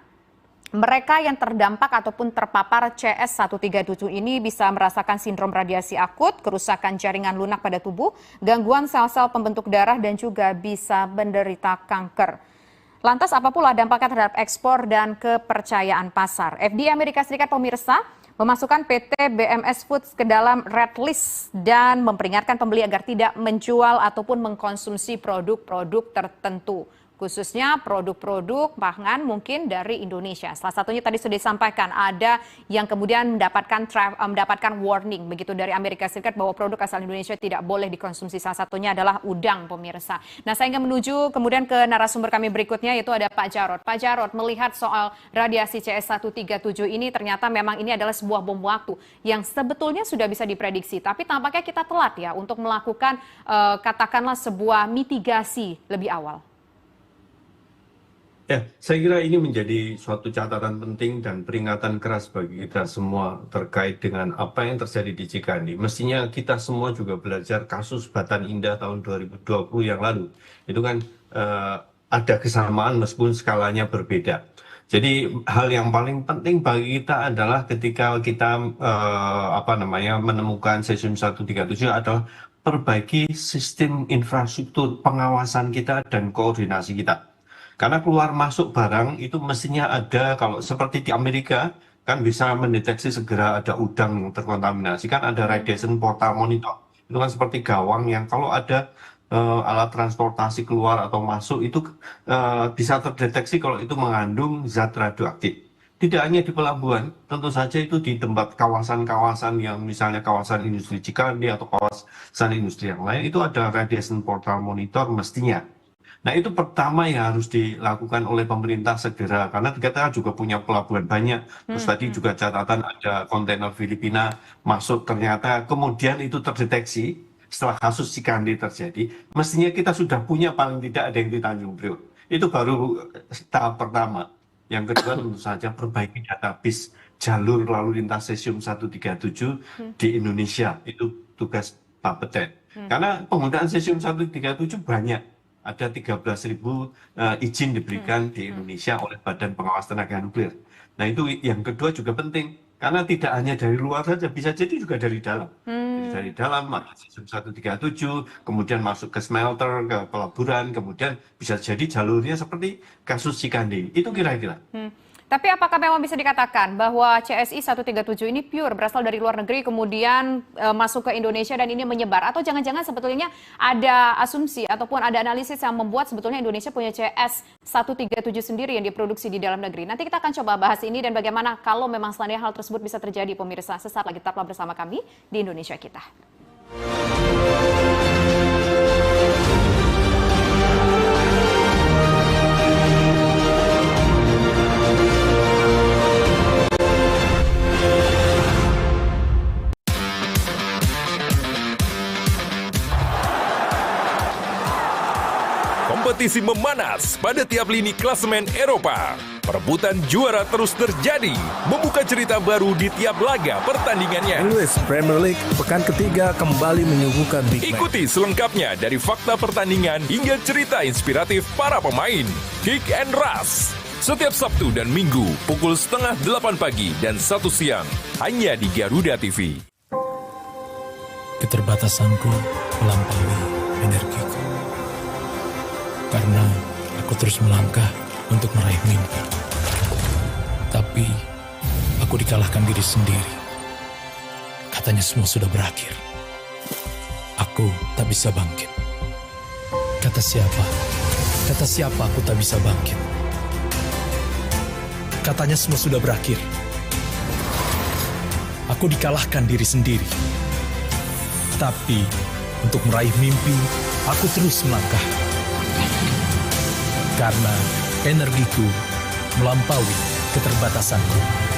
mereka yang terdampak ataupun terpapar CS137 ini bisa merasakan sindrom radiasi akut, kerusakan jaringan lunak pada tubuh, gangguan sel-sel pembentuk darah, dan juga bisa menderita kanker. Lantas apa pula dampaknya terhadap ekspor dan kepercayaan pasar? FDA Amerika Serikat pemirsa memasukkan PT BMS Foods ke dalam red list dan memperingatkan pembeli agar tidak menjual ataupun mengkonsumsi produk-produk tertentu, khususnya produk-produk pangan mungkin dari Indonesia. Salah satunya tadi sudah disampaikan, ada yang kemudian mendapatkan warning begitu dari Amerika Serikat bahwa produk asal Indonesia tidak boleh dikonsumsi. Salah satunya adalah udang pemirsa. Nah, saya ingin menuju kemudian ke narasumber kami berikutnya, yaitu ada Pak Jarod. Pak Jarod, melihat soal radiasi CS137 ini, ternyata memang ini adalah sebuah bom waktu yang sebetulnya sudah bisa diprediksi, tapi tampaknya kita telat ya untuk melakukan katakanlah sebuah mitigasi lebih awal. Ya, saya kira ini menjadi suatu catatan penting dan peringatan keras bagi kita semua terkait dengan apa yang terjadi di Cikande. Mestinya kita semua juga belajar kasus Batan Indah tahun 2020 yang lalu. Itu kan ada kesamaan meskipun skalanya berbeda. Jadi hal yang paling penting bagi kita adalah ketika kita menemukan cesium-137 adalah perbaiki sistem infrastruktur pengawasan kita dan koordinasi kita. Karena keluar masuk barang itu mestinya ada, kalau seperti di Amerika kan bisa mendeteksi segera ada udang yang terkontaminasi, kan ada radiation portal monitor. Itu kan seperti gawang yang kalau ada alat transportasi keluar atau masuk itu bisa terdeteksi kalau itu mengandung zat radioaktif. Tidak hanya di pelabuhan, tentu saja itu di tempat kawasan-kawasan yang misalnya kawasan industri Cikande atau kawasan industri yang lain, itu ada radiation portal monitor mestinya. Nah itu pertama yang harus dilakukan oleh pemerintah segera, karena kita juga punya pelabuhan banyak. Terus tadi juga catatan ada kontainer Filipina masuk, ternyata kemudian itu terdeteksi setelah kasus Cikande terjadi, mestinya kita sudah punya paling tidak ada yang di Tanjung Priok. Itu baru tahap pertama. Yang kedua tentu saja perbaiki database jalur lalu lintas cesium 137 di Indonesia. Itu tugas Bapeten. Karena penggunaan cesium 137 banyak. Ada 13.000 izin diberikan di Indonesia oleh Badan Pengawas Tenaga Nuklir. Nah itu yang kedua juga penting. Karena tidak hanya dari luar saja, bisa jadi juga dari dalam. Jadi dari dalam ada cesium 137, kemudian masuk ke smelter, ke pelaburan, kemudian bisa jadi jalurnya seperti kasus Cikande. Itu kira-kira. Tapi apakah memang bisa dikatakan bahwa CSI 137 ini pure berasal dari luar negeri kemudian masuk ke Indonesia dan ini menyebar? Atau jangan-jangan sebetulnya ada asumsi ataupun ada analisis yang membuat sebetulnya Indonesia punya CS 137 sendiri yang diproduksi di dalam negeri? Nanti kita akan coba bahas ini dan bagaimana kalau memang seandainya hal tersebut bisa terjadi, pemirsa. Sesaat lagi tetaplah bersama kami di Indonesia Kita. Kompetisi memanas pada tiap lini klasemen Eropa. Perebutan juara terus terjadi, membuka cerita baru di tiap laga pertandingannya. English Premier League pekan ketiga kembali menyuguhkan big match. Ikuti selengkapnya dari fakta pertandingan hingga cerita inspiratif para pemain. Kick and Rush. Setiap Sabtu dan Minggu pukul 7:30 pagi dan 1 siang hanya di Garuda TV. Keterbatasanku melampaui energiku. Karena aku terus melangkah untuk meraih mimpi. Tapi aku dikalahkan diri sendiri. Katanya semua sudah berakhir. Aku tak bisa bangkit. Kata siapa? Kata siapa aku tak bisa bangkit? Katanya semua sudah berakhir. Aku dikalahkan diri sendiri. Tapi untuk meraih mimpi, aku terus melangkah. Karena energiku melampaui keterbatasanku.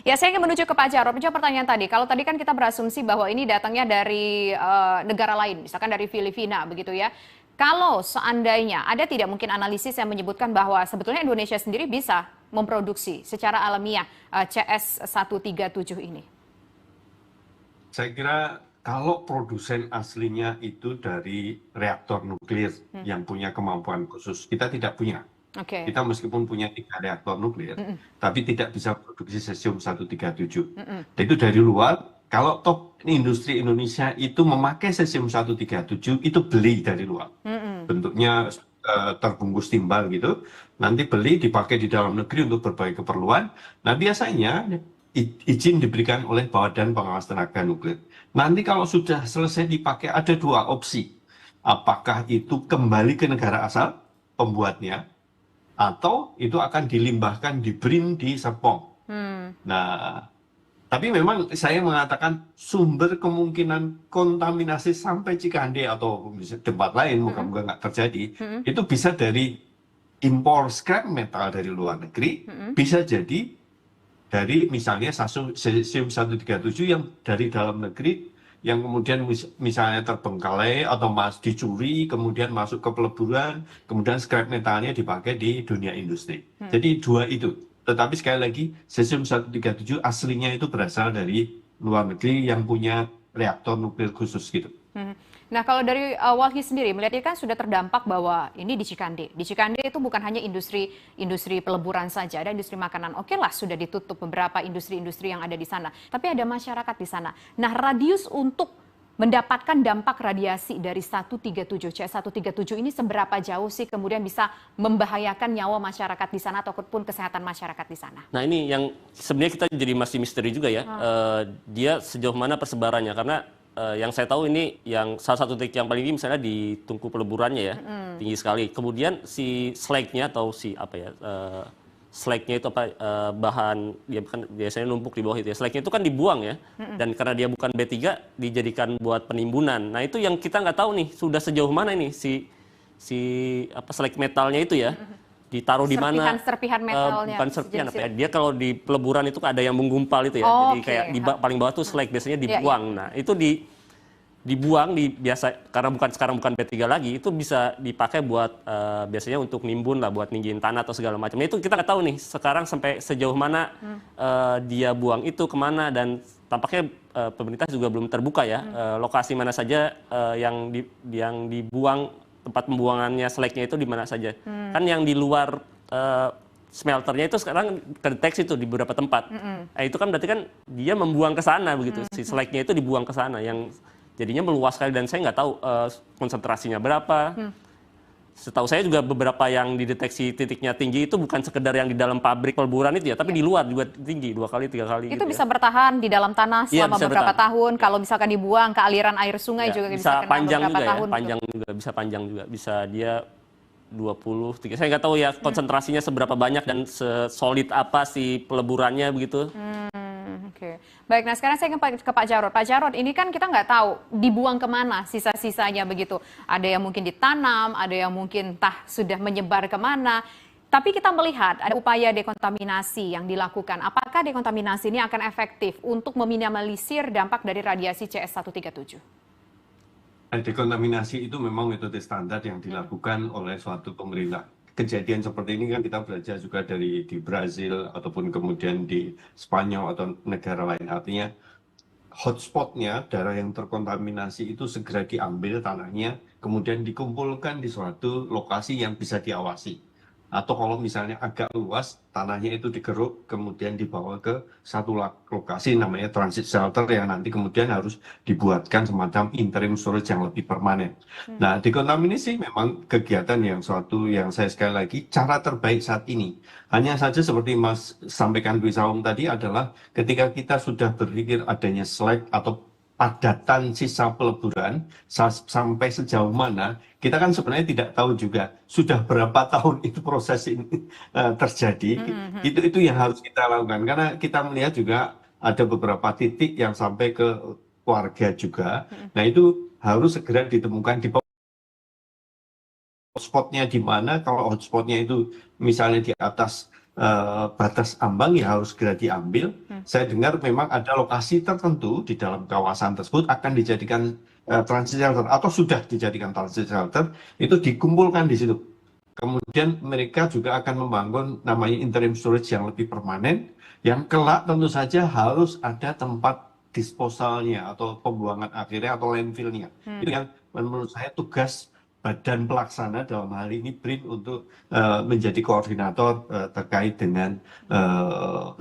Ya, saya ingin menuju ke Pak Jarod. Menjawab pertanyaan tadi. Kalau tadi kan kita berasumsi bahwa ini datangnya dari negara lain, misalkan dari Filipina, begitu ya. Kalau seandainya ada tidak mungkin analisis yang menyebutkan bahwa sebetulnya Indonesia sendiri bisa memproduksi secara alamiah CS 137 ini? Saya kira kalau produsen aslinya itu dari reaktor nuklir yang punya kemampuan khusus, kita tidak punya. Okay. Kita meskipun punya 3 reaktor nuklir, tapi tidak bisa produksi cesium 137. Dan itu dari luar. Kalau top industri Indonesia itu memakai cesium 137, itu beli dari luar. Bentuknya terbungkus timbal gitu. Nanti beli, dipakai di dalam negeri untuk berbagai keperluan. Nah biasanya izin diberikan oleh Badan Pengawas Tenaga Nuklir. Nanti kalau sudah selesai dipakai, ada 2 opsi. Apakah itu kembali ke negara asal pembuatnya, atau itu akan dilimbahkan di BRIN di Serpong. Nah, tapi memang saya mengatakan sumber kemungkinan kontaminasi sampai Cikande atau tempat lain, moga-moga nggak terjadi, itu bisa dari impor scrap metal dari luar negeri, bisa jadi dari misalnya cesium 137 yang dari dalam negeri, yang kemudian misalnya terbengkalai atau dicuri, kemudian masuk ke peleburan, kemudian scrap metalnya dipakai di dunia industri. Jadi 2 itu. Tetapi sekali lagi, cesium 137 aslinya itu berasal dari luar negeri yang punya reaktor nuklir khusus gitu. Nah, kalau dari Walhi sendiri melihatnya kan sudah terdampak bahwa ini di Cikande. Di Cikande itu bukan hanya industri peleburan saja, ada industri makanan. Oke lah, sudah ditutup beberapa industri-industri yang ada di sana. Tapi ada masyarakat di sana. Nah, radius untuk mendapatkan dampak radiasi dari 137, C137 ini seberapa jauh sih kemudian bisa membahayakan nyawa masyarakat di sana ataupun kesehatan masyarakat di sana? Nah, ini yang sebenarnya kita jadi masih misteri juga ya. Dia sejauh mana persebarannya, karena yang saya tahu ini yang salah satu titik yang paling tinggi misalnya di tungku peleburannya ya, tinggi sekali. Kemudian si slagnya atau si apa ya, slagnya itu apa, bahan dia kan biasanya numpuk di bawah itu ya. Slagnya itu kan dibuang ya, dan karena dia bukan B3 dijadikan buat penimbunan. Nah, itu yang kita nggak tahu nih sudah sejauh mana ini si apa slag metalnya itu ya. Ditaruh di mana? Serpihan metalnya. Bukan serpihan apa ya? Dia kalau di peleburan itu ada yang menggumpal itu ya. Jadi kayak di paling bawah tuh slag biasanya dibuang. Nah, itu dibuang biasa karena sekarang bukan B3 lagi, itu bisa dipakai buat biasanya untuk nimbun lah, buat ninggin tanah atau segala macam. Nah, itu kita nggak tahu nih sekarang sampai sejauh mana dia buang itu kemana, dan tampaknya pemerintah juga belum terbuka ya lokasi mana saja yang dibuang, tempat pembuangannya slagnya itu di mana saja. Kan yang di luar smelternya itu sekarang kedeteksi itu di beberapa tempat. Nah, itu kan berarti kan dia membuang ke sana begitu. Si slagnya itu dibuang ke sana yang jadinya meluas sekali, dan saya nggak tahu konsentrasinya berapa. Setahu saya juga beberapa yang dideteksi titiknya tinggi itu bukan sekedar yang di dalam pabrik peleburan itu ya, tapi di luar juga tinggi 2 kali 3 kali. Itu gitu bisa ya. bertahan di dalam tanah selama beberapa tahun. Kalau misalkan dibuang ke aliran air sungai juga bisa kena panjang beberapa juga tahun. Ya, panjang juga, bisa dia 20, 30. Saya nggak tahu ya konsentrasinya seberapa banyak dan sesolid apa si peleburannya begitu. Oke. Baik, nah sekarang saya ke Pak Jarod. Pak Jarod, ini kan kita nggak tahu dibuang kemana sisa-sisanya begitu. Ada yang mungkin ditanam, ada yang mungkin sudah menyebar kemana. Tapi kita melihat ada upaya dekontaminasi yang dilakukan. Apakah dekontaminasi ini akan efektif untuk meminimalisir dampak dari radiasi CS137? Dekontaminasi itu memang metode standar yang dilakukan oleh suatu pemerintah. Kejadian seperti ini kan kita belajar juga di Brazil ataupun kemudian di Spanyol atau negara lain. Artinya hotspotnya, daerah yang terkontaminasi itu segera diambil tanahnya, kemudian dikumpulkan di suatu lokasi yang bisa diawasi. Atau kalau misalnya agak luas, tanahnya itu digeruk, kemudian dibawa ke satu lokasi namanya transit shelter yang nanti kemudian harus dibuatkan semacam interim storage yang lebih permanen. Nah, dekontaminasi memang kegiatan yang saya sekali lagi, cara terbaik saat ini. Hanya saja seperti Mas sampaikan Bu Saum tadi adalah ketika kita sudah berpikir adanya slag atau padatan sisa peleburan sampai sejauh mana, kita kan sebenarnya tidak tahu juga sudah berapa tahun itu proses ini terjadi. Itu yang harus kita lakukan, karena kita melihat juga ada beberapa titik yang sampai ke warga juga. Nah, itu harus segera ditemukan di hotspotnya di mana. Kalau hotspotnya itu misalnya di atas batas ambang, ya harus segera diambil. Saya dengar memang ada lokasi tertentu di dalam kawasan tersebut akan dijadikan transit shelter atau sudah dijadikan transit shelter, itu dikumpulkan di situ. Kemudian mereka juga akan membangun namanya interim storage yang lebih permanen, yang kelak tentu saja harus ada tempat disposalnya atau pembuangan akhirnya atau landfillnya. Itu yang menurut saya tugas Badan Pelaksana dalam hal ini BRIN untuk menjadi koordinator terkait dengan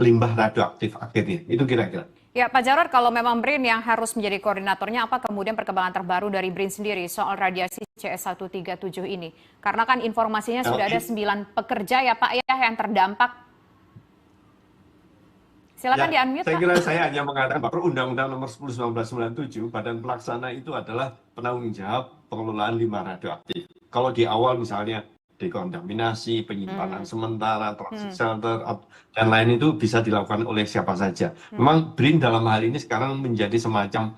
limbah radioaktif akhirnya. Itu kira-kira. Ya, Pak Jarod, kalau memang BRIN yang harus menjadi koordinatornya, apa kemudian perkembangan terbaru dari BRIN sendiri soal radiasi CS137 ini? Karena kan informasinya sudah ada 9 pekerja ya Pak ya yang terdampak. Silakan di-unmute, Pak. Saya kira saya hanya mengatakan bahwa Undang-Undang Nomor 10/1997 Badan Pelaksana itu adalah penanggung jawab pengelolaan limbah radioaktif. Kalau di awal misalnya dekontaminasi, penyimpanan sementara, transit shelter, dan lain itu bisa dilakukan oleh siapa saja. Memang BRIN dalam hal ini sekarang menjadi semacam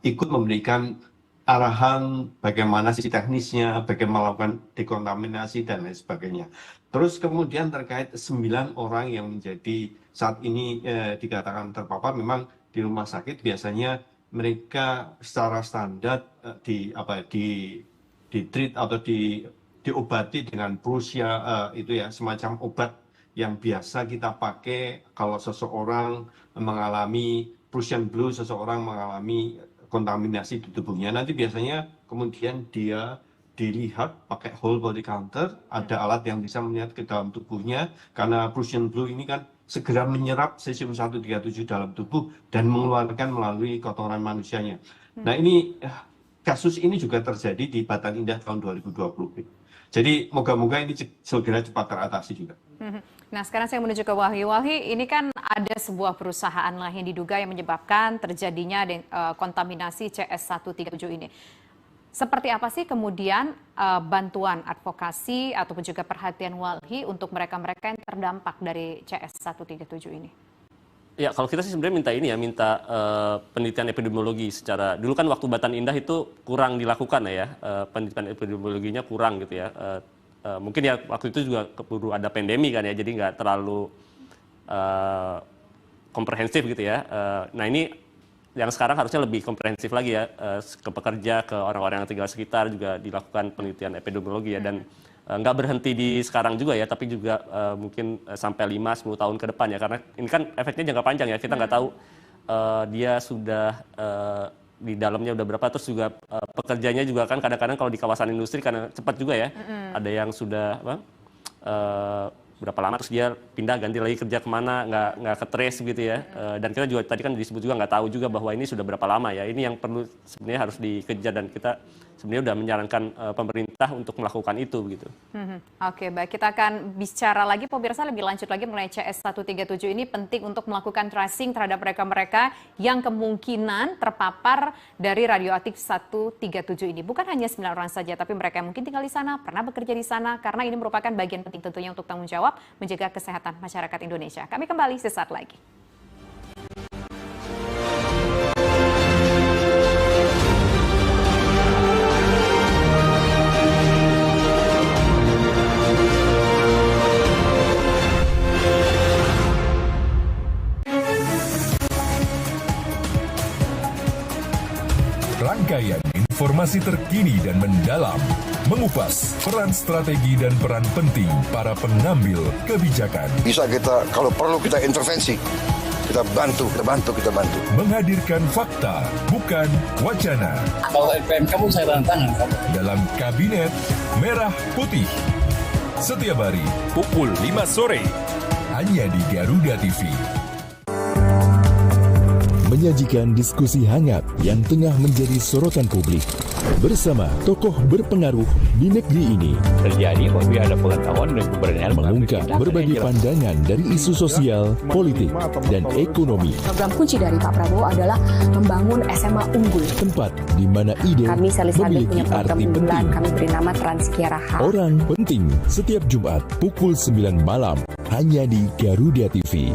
ikut memberikan arahan bagaimana sisi teknisnya, bagaimana melakukan dekontaminasi dan lain sebagainya. Terus kemudian terkait 9 orang yang menjadi saat ini dikatakan terpapar, memang di rumah sakit biasanya mereka secara standar di-treat atau diobati dengan Prusia, itu ya semacam obat yang biasa kita pakai kalau seseorang mengalami Prussian blue, seseorang mengalami kontaminasi di tubuhnya. Nanti biasanya kemudian dia dilihat pakai whole body counter, ada alat yang bisa melihat ke dalam tubuhnya, karena Prussian blue ini kan segera menyerap cesium-137 dalam tubuh dan mengeluarkan melalui kotoran manusianya. Nah ini kasus ini juga terjadi di Batan Indah tahun 2020. Jadi moga-moga ini segera cepat teratasi juga. Nah sekarang saya menuju ke Wahyu. Wahyu, ini kan ada sebuah perusahaan lah yang diduga yang menyebabkan terjadinya kontaminasi CS137 ini. Seperti apa sih kemudian bantuan advokasi ataupun juga perhatian Walhi untuk mereka-mereka yang terdampak dari CS137 ini? Ya, kalau kita sih sebenarnya minta penelitian epidemiologi secara, dulu kan waktu Batan Indah itu kurang dilakukan ya, penelitian epidemiologinya kurang gitu ya. Mungkin ya waktu itu juga keburu ada pandemi kan ya, jadi nggak terlalu komprehensif gitu ya. Nah ini yang sekarang harusnya lebih komprehensif lagi ya, ke pekerja, ke orang-orang yang tinggal sekitar juga dilakukan penelitian epidemiologi ya, dan nggak berhenti di sekarang juga ya, tapi juga mungkin sampai 5-10 tahun ke depan ya, karena ini kan efeknya jangka panjang ya, kita nggak tahu dia sudah di dalamnya udah berapa, terus juga pekerjanya juga kan kadang-kadang kalau di kawasan industri karena cepat juga ya, ada yang sudah berapa lama terus dia pindah ganti lagi kerja kemana, nggak ke trace gitu ya, dan kita juga tadi kan disebut juga nggak tahu juga bahwa ini sudah berapa lama ya, ini yang perlu sebenarnya harus dikejar dan kita sebenarnya udah menyarankan pemerintah untuk melakukan itu begitu. Oke, baik, kita akan bicara lagi pemirsa lebih lanjut lagi mengenai CS137 ini penting untuk melakukan tracing terhadap mereka-mereka yang kemungkinan terpapar dari radioaktif 137 ini. Bukan hanya 9 orang saja, tapi mereka yang mungkin tinggal di sana, pernah bekerja di sana, karena ini merupakan bagian penting tentunya untuk tanggung jawab menjaga kesehatan masyarakat Indonesia. Kami kembali sesaat lagi. Rangkaian informasi terkini dan mendalam, mengupas peran strategi dan peran penting para pengambil kebijakan. Bisa kita, kalau perlu kita intervensi, kita bantu. Menghadirkan fakta, bukan wacana. Kalau LPM kamu saya tangan kamu. Dalam Kabinet Merah Putih. Setiap hari, pukul 5 sore. Hanya di Garuda TV. Menyajikan diskusi hangat yang tengah menjadi sorotan publik bersama tokoh berpengaruh di negeri ini. Terjadi apabila ada pengetahuan dan keberanian mengungkap berbagai pandangan dari isu sosial, politik, dan ekonomi. Program kunci dari Pak Prabowo adalah membangun SMA unggul. Tempat di mana ide memiliki arti penting. Kami beri nama Transkia Raha. Orang penting setiap Jumat pukul 9 malam hanya di Garuda TV.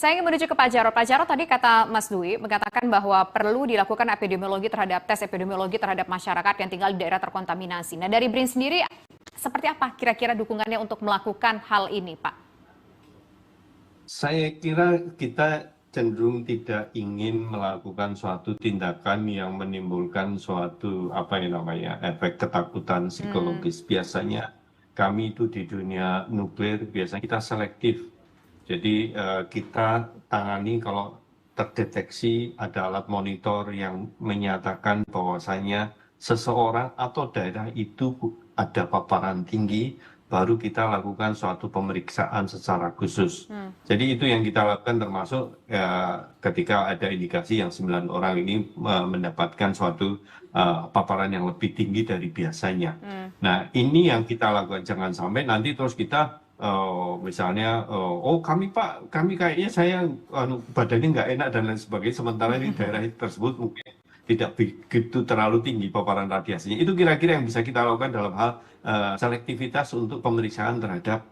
Saya ingin menuju ke Pak Jarod. Pak Jarod, tadi kata Mas Dwi mengatakan bahwa perlu dilakukan epidemiologi terhadap tes epidemiologi terhadap masyarakat yang tinggal di daerah terkontaminasi. Nah, dari BRIN sendiri, seperti apa kira-kira dukungannya untuk melakukan hal ini, Pak? Saya kira kita cenderung tidak ingin melakukan suatu tindakan yang menimbulkan suatu efek ketakutan psikologis. Biasanya kami itu di dunia nuklir biasanya kita selektif. Jadi kita tangani kalau terdeteksi ada alat monitor yang menyatakan bahwasanya seseorang atau daerah itu ada paparan tinggi, baru kita lakukan suatu pemeriksaan secara khusus. Jadi itu yang kita lakukan termasuk ketika ada indikasi yang 9 orang ini mendapatkan suatu paparan yang lebih tinggi dari biasanya. Nah ini yang kita lakukan, jangan sampai nanti terus kita misalnya, kami kayaknya saya badannya nggak enak dan lain sebagainya, sementara di daerah tersebut mungkin tidak begitu terlalu tinggi paparan radiasinya. Itu kira-kira yang bisa kita lakukan dalam hal selektivitas untuk pemeriksaan terhadap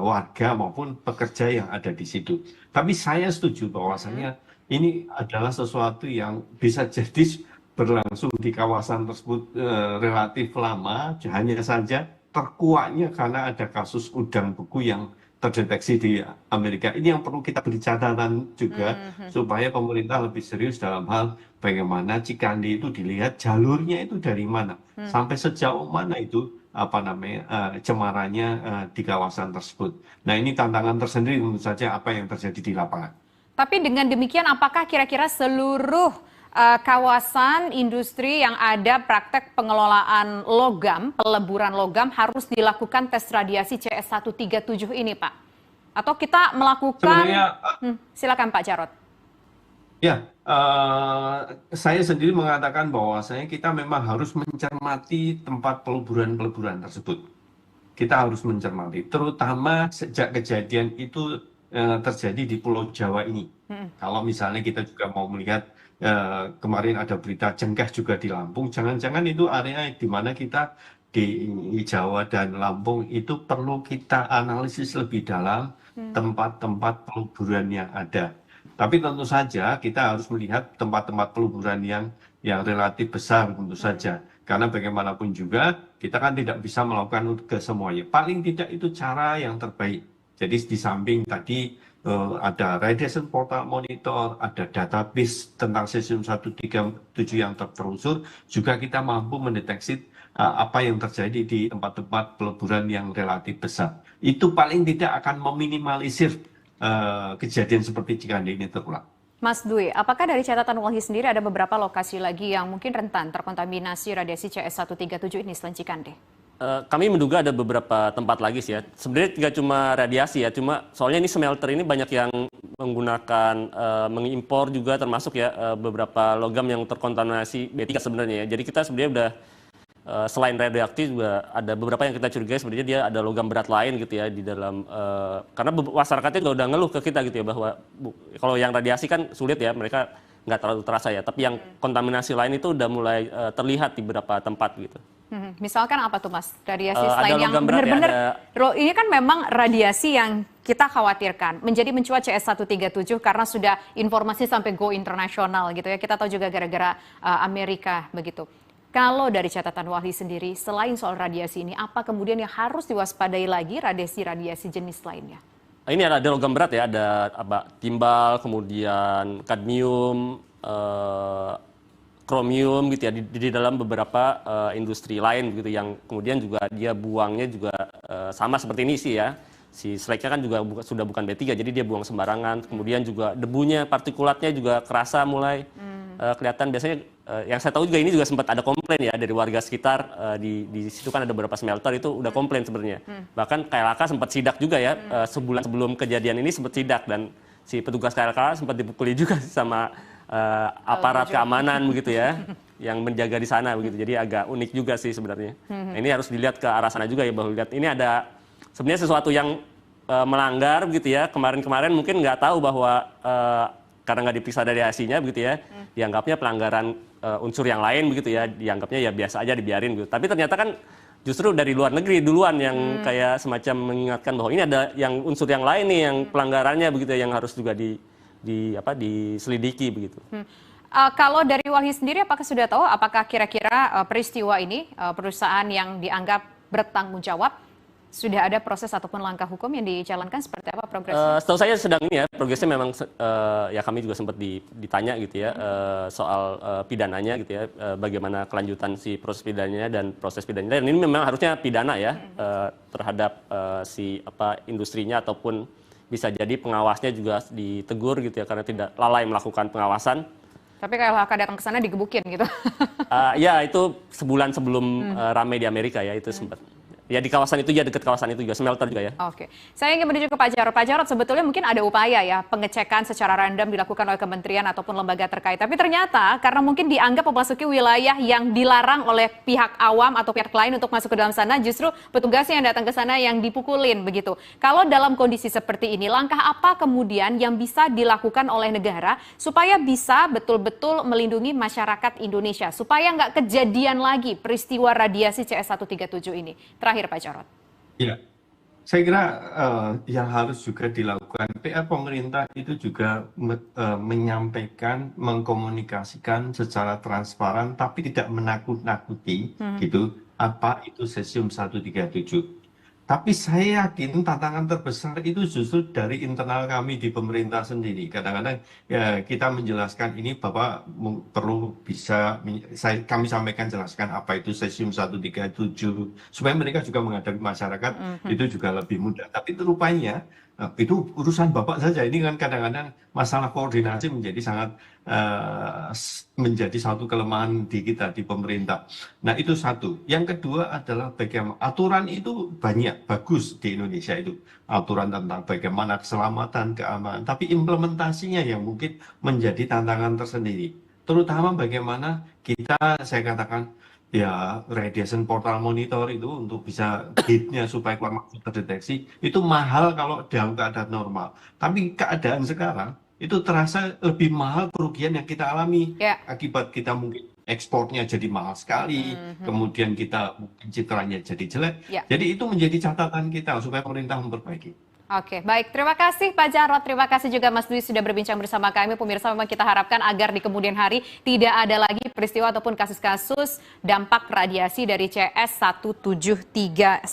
warga maupun pekerja yang ada di situ. Tapi saya setuju bahwasannya ini adalah sesuatu yang bisa jadi berlangsung di kawasan tersebut relatif lama, hanya saja terkuaknya karena ada kasus udang beku yang terdeteksi di Amerika. Ini yang perlu kita beri catatan juga supaya pemerintah lebih serius dalam hal bagaimana Cikandi itu dilihat jalurnya itu dari mana, sampai sejauh mana itu cemarannya di kawasan tersebut. Nah, ini tantangan tersendiri tentu saja apa yang terjadi di lapangan. Tapi dengan demikian apakah kira-kira seluruh kawasan industri yang ada praktek pengelolaan logam, peleburan logam harus dilakukan tes radiasi CS137 ini, Pak? Atau kita melakukan... silakan Pak Jarod. Ya, saya sendiri mengatakan bahwasanya kita memang harus mencermati tempat peleburan-peleburan tersebut. Kita harus mencermati, terutama sejak kejadian itu terjadi di Pulau Jawa ini. Kalau misalnya kita juga mau melihat kemarin ada berita jengkeh juga di Lampung, jangan-jangan itu area di mana kita di Jawa dan Lampung itu perlu kita analisis lebih dalam tempat-tempat peleburan yang ada. Tapi tentu saja kita harus melihat tempat-tempat peleburan yang relatif besar tentu saja. Karena bagaimanapun juga kita kan tidak bisa melakukan ke semuanya. Paling tidak itu cara yang terbaik. Jadi di samping tadi ada radiation portal monitor, ada database tentang cesium 137 yang tertelusur, juga kita mampu mendeteksi apa yang terjadi di tempat-tempat peleburan yang relatif besar. Itu paling tidak akan meminimalisir kejadian seperti Cikandi ini terulang. Mas Dwi, apakah dari catatan Walhi sendiri ada beberapa lokasi lagi yang mungkin rentan terkontaminasi radiasi CS137 ini selain Cikandi? Kami menduga ada beberapa tempat lagi sih ya. Sebenarnya tidak cuma radiasi ya, cuma soalnya ini smelter ini banyak yang menggunakan mengimpor juga termasuk ya beberapa logam yang terkontaminasi B3 sebenarnya ya. Jadi kita sebenarnya udah selain radioaktif juga ada beberapa yang kita curigai sebenarnya dia ada logam berat lain gitu ya di dalam karena masyarakatnya juga udah ngeluh ke kita gitu ya bahwa kalau yang radiasi kan sulit ya, mereka nggak terlalu terasa ya. Tapi yang kontaminasi lain itu udah mulai terlihat di beberapa tempat gitu. Misalkan apa tuh Mas, radiasi selain yang benar-benar, ini kan memang radiasi yang kita khawatirkan menjadi mencuat CS137 karena sudah informasi sampai go internasional gitu ya, kita tahu juga gara-gara Amerika begitu. Kalau dari catatan Walhi sendiri, selain soal radiasi ini, apa kemudian yang harus diwaspadai lagi radiasi-radiasi jenis lainnya? Ini ada logam berat ya, ada timbal, kemudian kadmium, kromium gitu ya di dalam beberapa industri lain gitu yang kemudian juga dia buangnya juga sama seperti ini sih ya. Si slagnya kan juga sudah bukan B3 jadi dia buang sembarangan. Kemudian juga debunya, partikulatnya juga kerasa mulai kelihatan. Biasanya yang saya tahu juga ini juga sempat ada komplain ya dari warga sekitar di situ kan ada beberapa smelter itu udah komplain sebenarnya. Bahkan KLHK sempat sidak juga ya sebulan sebelum kejadian ini sempat sidak dan si petugas KLHK sempat dipukuli juga sama aparat keamanan begitu ya yang menjaga di sana begitu. Jadi agak unik juga sih sebenarnya. Nah, ini harus dilihat ke arah sana juga ya bahwa lihat ini ada sebenarnya sesuatu yang melanggar begitu ya. Kemarin-kemarin mungkin nggak tahu bahwa karena nggak diperiksa radiasinya begitu ya, dianggapnya pelanggaran unsur yang lain begitu ya, dianggapnya ya biasa aja dibiarin gitu. Tapi ternyata kan justru dari luar negeri duluan yang kayak semacam mengingatkan bahwa ini ada yang unsur yang lain nih yang pelanggarannya begitu ya, yang harus juga diselidiki begitu. Kalau dari Walhi sendiri apakah sudah tahu apakah kira-kira peristiwa ini perusahaan yang dianggap bertanggung jawab sudah ada proses ataupun langkah hukum yang dijalankan, seperti apa progresnya? Setahu saya sedang ini ya, progresnya memang ya kami juga sempat ditanya gitu ya soal pidananya gitu ya, bagaimana kelanjutan si proses pidananya dan proses pidananya. Dan ini memang harusnya pidana ya terhadap si industrinya ataupun bisa jadi pengawasnya juga ditegur gitu ya karena tidak lalai melakukan pengawasan. Tapi KLHK datang ke sana digebukin gitu. Ya itu sebulan sebelum ramai di Amerika ya itu sempat. Ya di kawasan itu ya, dekat kawasan itu juga, smelter juga ya. Oke, saya ingin menuju ke Pak Jarod. Pak Jarod, sebetulnya mungkin ada upaya ya pengecekan secara random dilakukan oleh kementerian ataupun lembaga terkait. Tapi ternyata karena mungkin dianggap memasuki wilayah yang dilarang oleh pihak awam atau pihak lain untuk masuk ke dalam sana, justru petugasnya yang datang ke sana yang dipukulin begitu. Kalau dalam kondisi seperti ini, langkah apa kemudian yang bisa dilakukan oleh negara supaya bisa betul-betul melindungi masyarakat Indonesia, supaya nggak kejadian lagi peristiwa radiasi CS137 ini? Terakhir Pak Jarod. Ya, saya kira yang harus juga dilakukan PR pemerintah itu juga menyampaikan, mengkomunikasikan secara transparan tapi tidak menakut-nakuti gitu apa itu cesium 137. Tapi saya yakin tantangan terbesar itu justru dari internal kami di pemerintah sendiri. Kadang-kadang ya kita menjelaskan ini Bapak perlu bisa, kami sampaikan jelaskan apa itu Cesium 137, supaya mereka juga menghadapi masyarakat itu juga lebih mudah. Tapi itu rupanya itu urusan Bapak saja. Ini kan kadang-kadang masalah koordinasi menjadi sangat menjadi satu kelemahan di kita di pemerintah. Nah itu satu. Yang kedua adalah bagaimana aturan itu banyak bagus di Indonesia itu aturan tentang bagaimana keselamatan, keamanan. Tapi implementasinya yang mungkin menjadi tantangan tersendiri. Terutama bagaimana kita, saya katakan ya radiation portal monitor itu untuk bisa hitnya supaya keluar masuk terdeteksi itu mahal kalau dalam keadaan normal. Tapi keadaan sekarang itu terasa lebih mahal kerugian yang kita alami akibat kita mungkin ekspornya jadi mahal sekali, kemudian kita mungkin citranya jadi jelek. Jadi itu menjadi catatan kita supaya pemerintah memperbaiki. Oke, baik. Terima kasih Pak Jarod, terima kasih juga Mas Dwi sudah berbincang bersama kami. Pemirsa, memang kita harapkan agar di kemudian hari tidak ada lagi peristiwa ataupun kasus-kasus dampak radiasi dari CS 137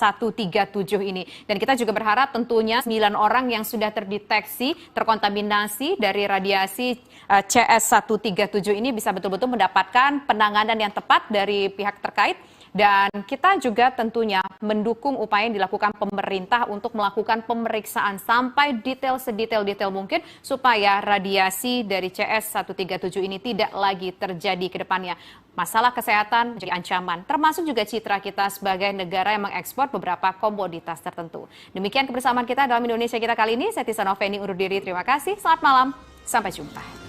ini. Dan kita juga berharap tentunya 9 orang yang sudah terdeteksi terkontaminasi dari radiasi CS 137 ini bisa betul-betul mendapatkan penanganan yang tepat dari pihak terkait. Dan kita juga tentunya mendukung upaya yang dilakukan pemerintah untuk melakukan pemeriksaan sampai sedetail mungkin supaya radiasi dari CS 137 ini tidak lagi terjadi ke depannya. Masalah kesehatan menjadi ancaman, termasuk juga citra kita sebagai negara yang mengekspor beberapa komoditas tertentu. Demikian kebersamaan kita dalam Indonesia Kita kali ini. Saya Tisa Noveni undur diri, terima kasih, selamat malam, sampai jumpa.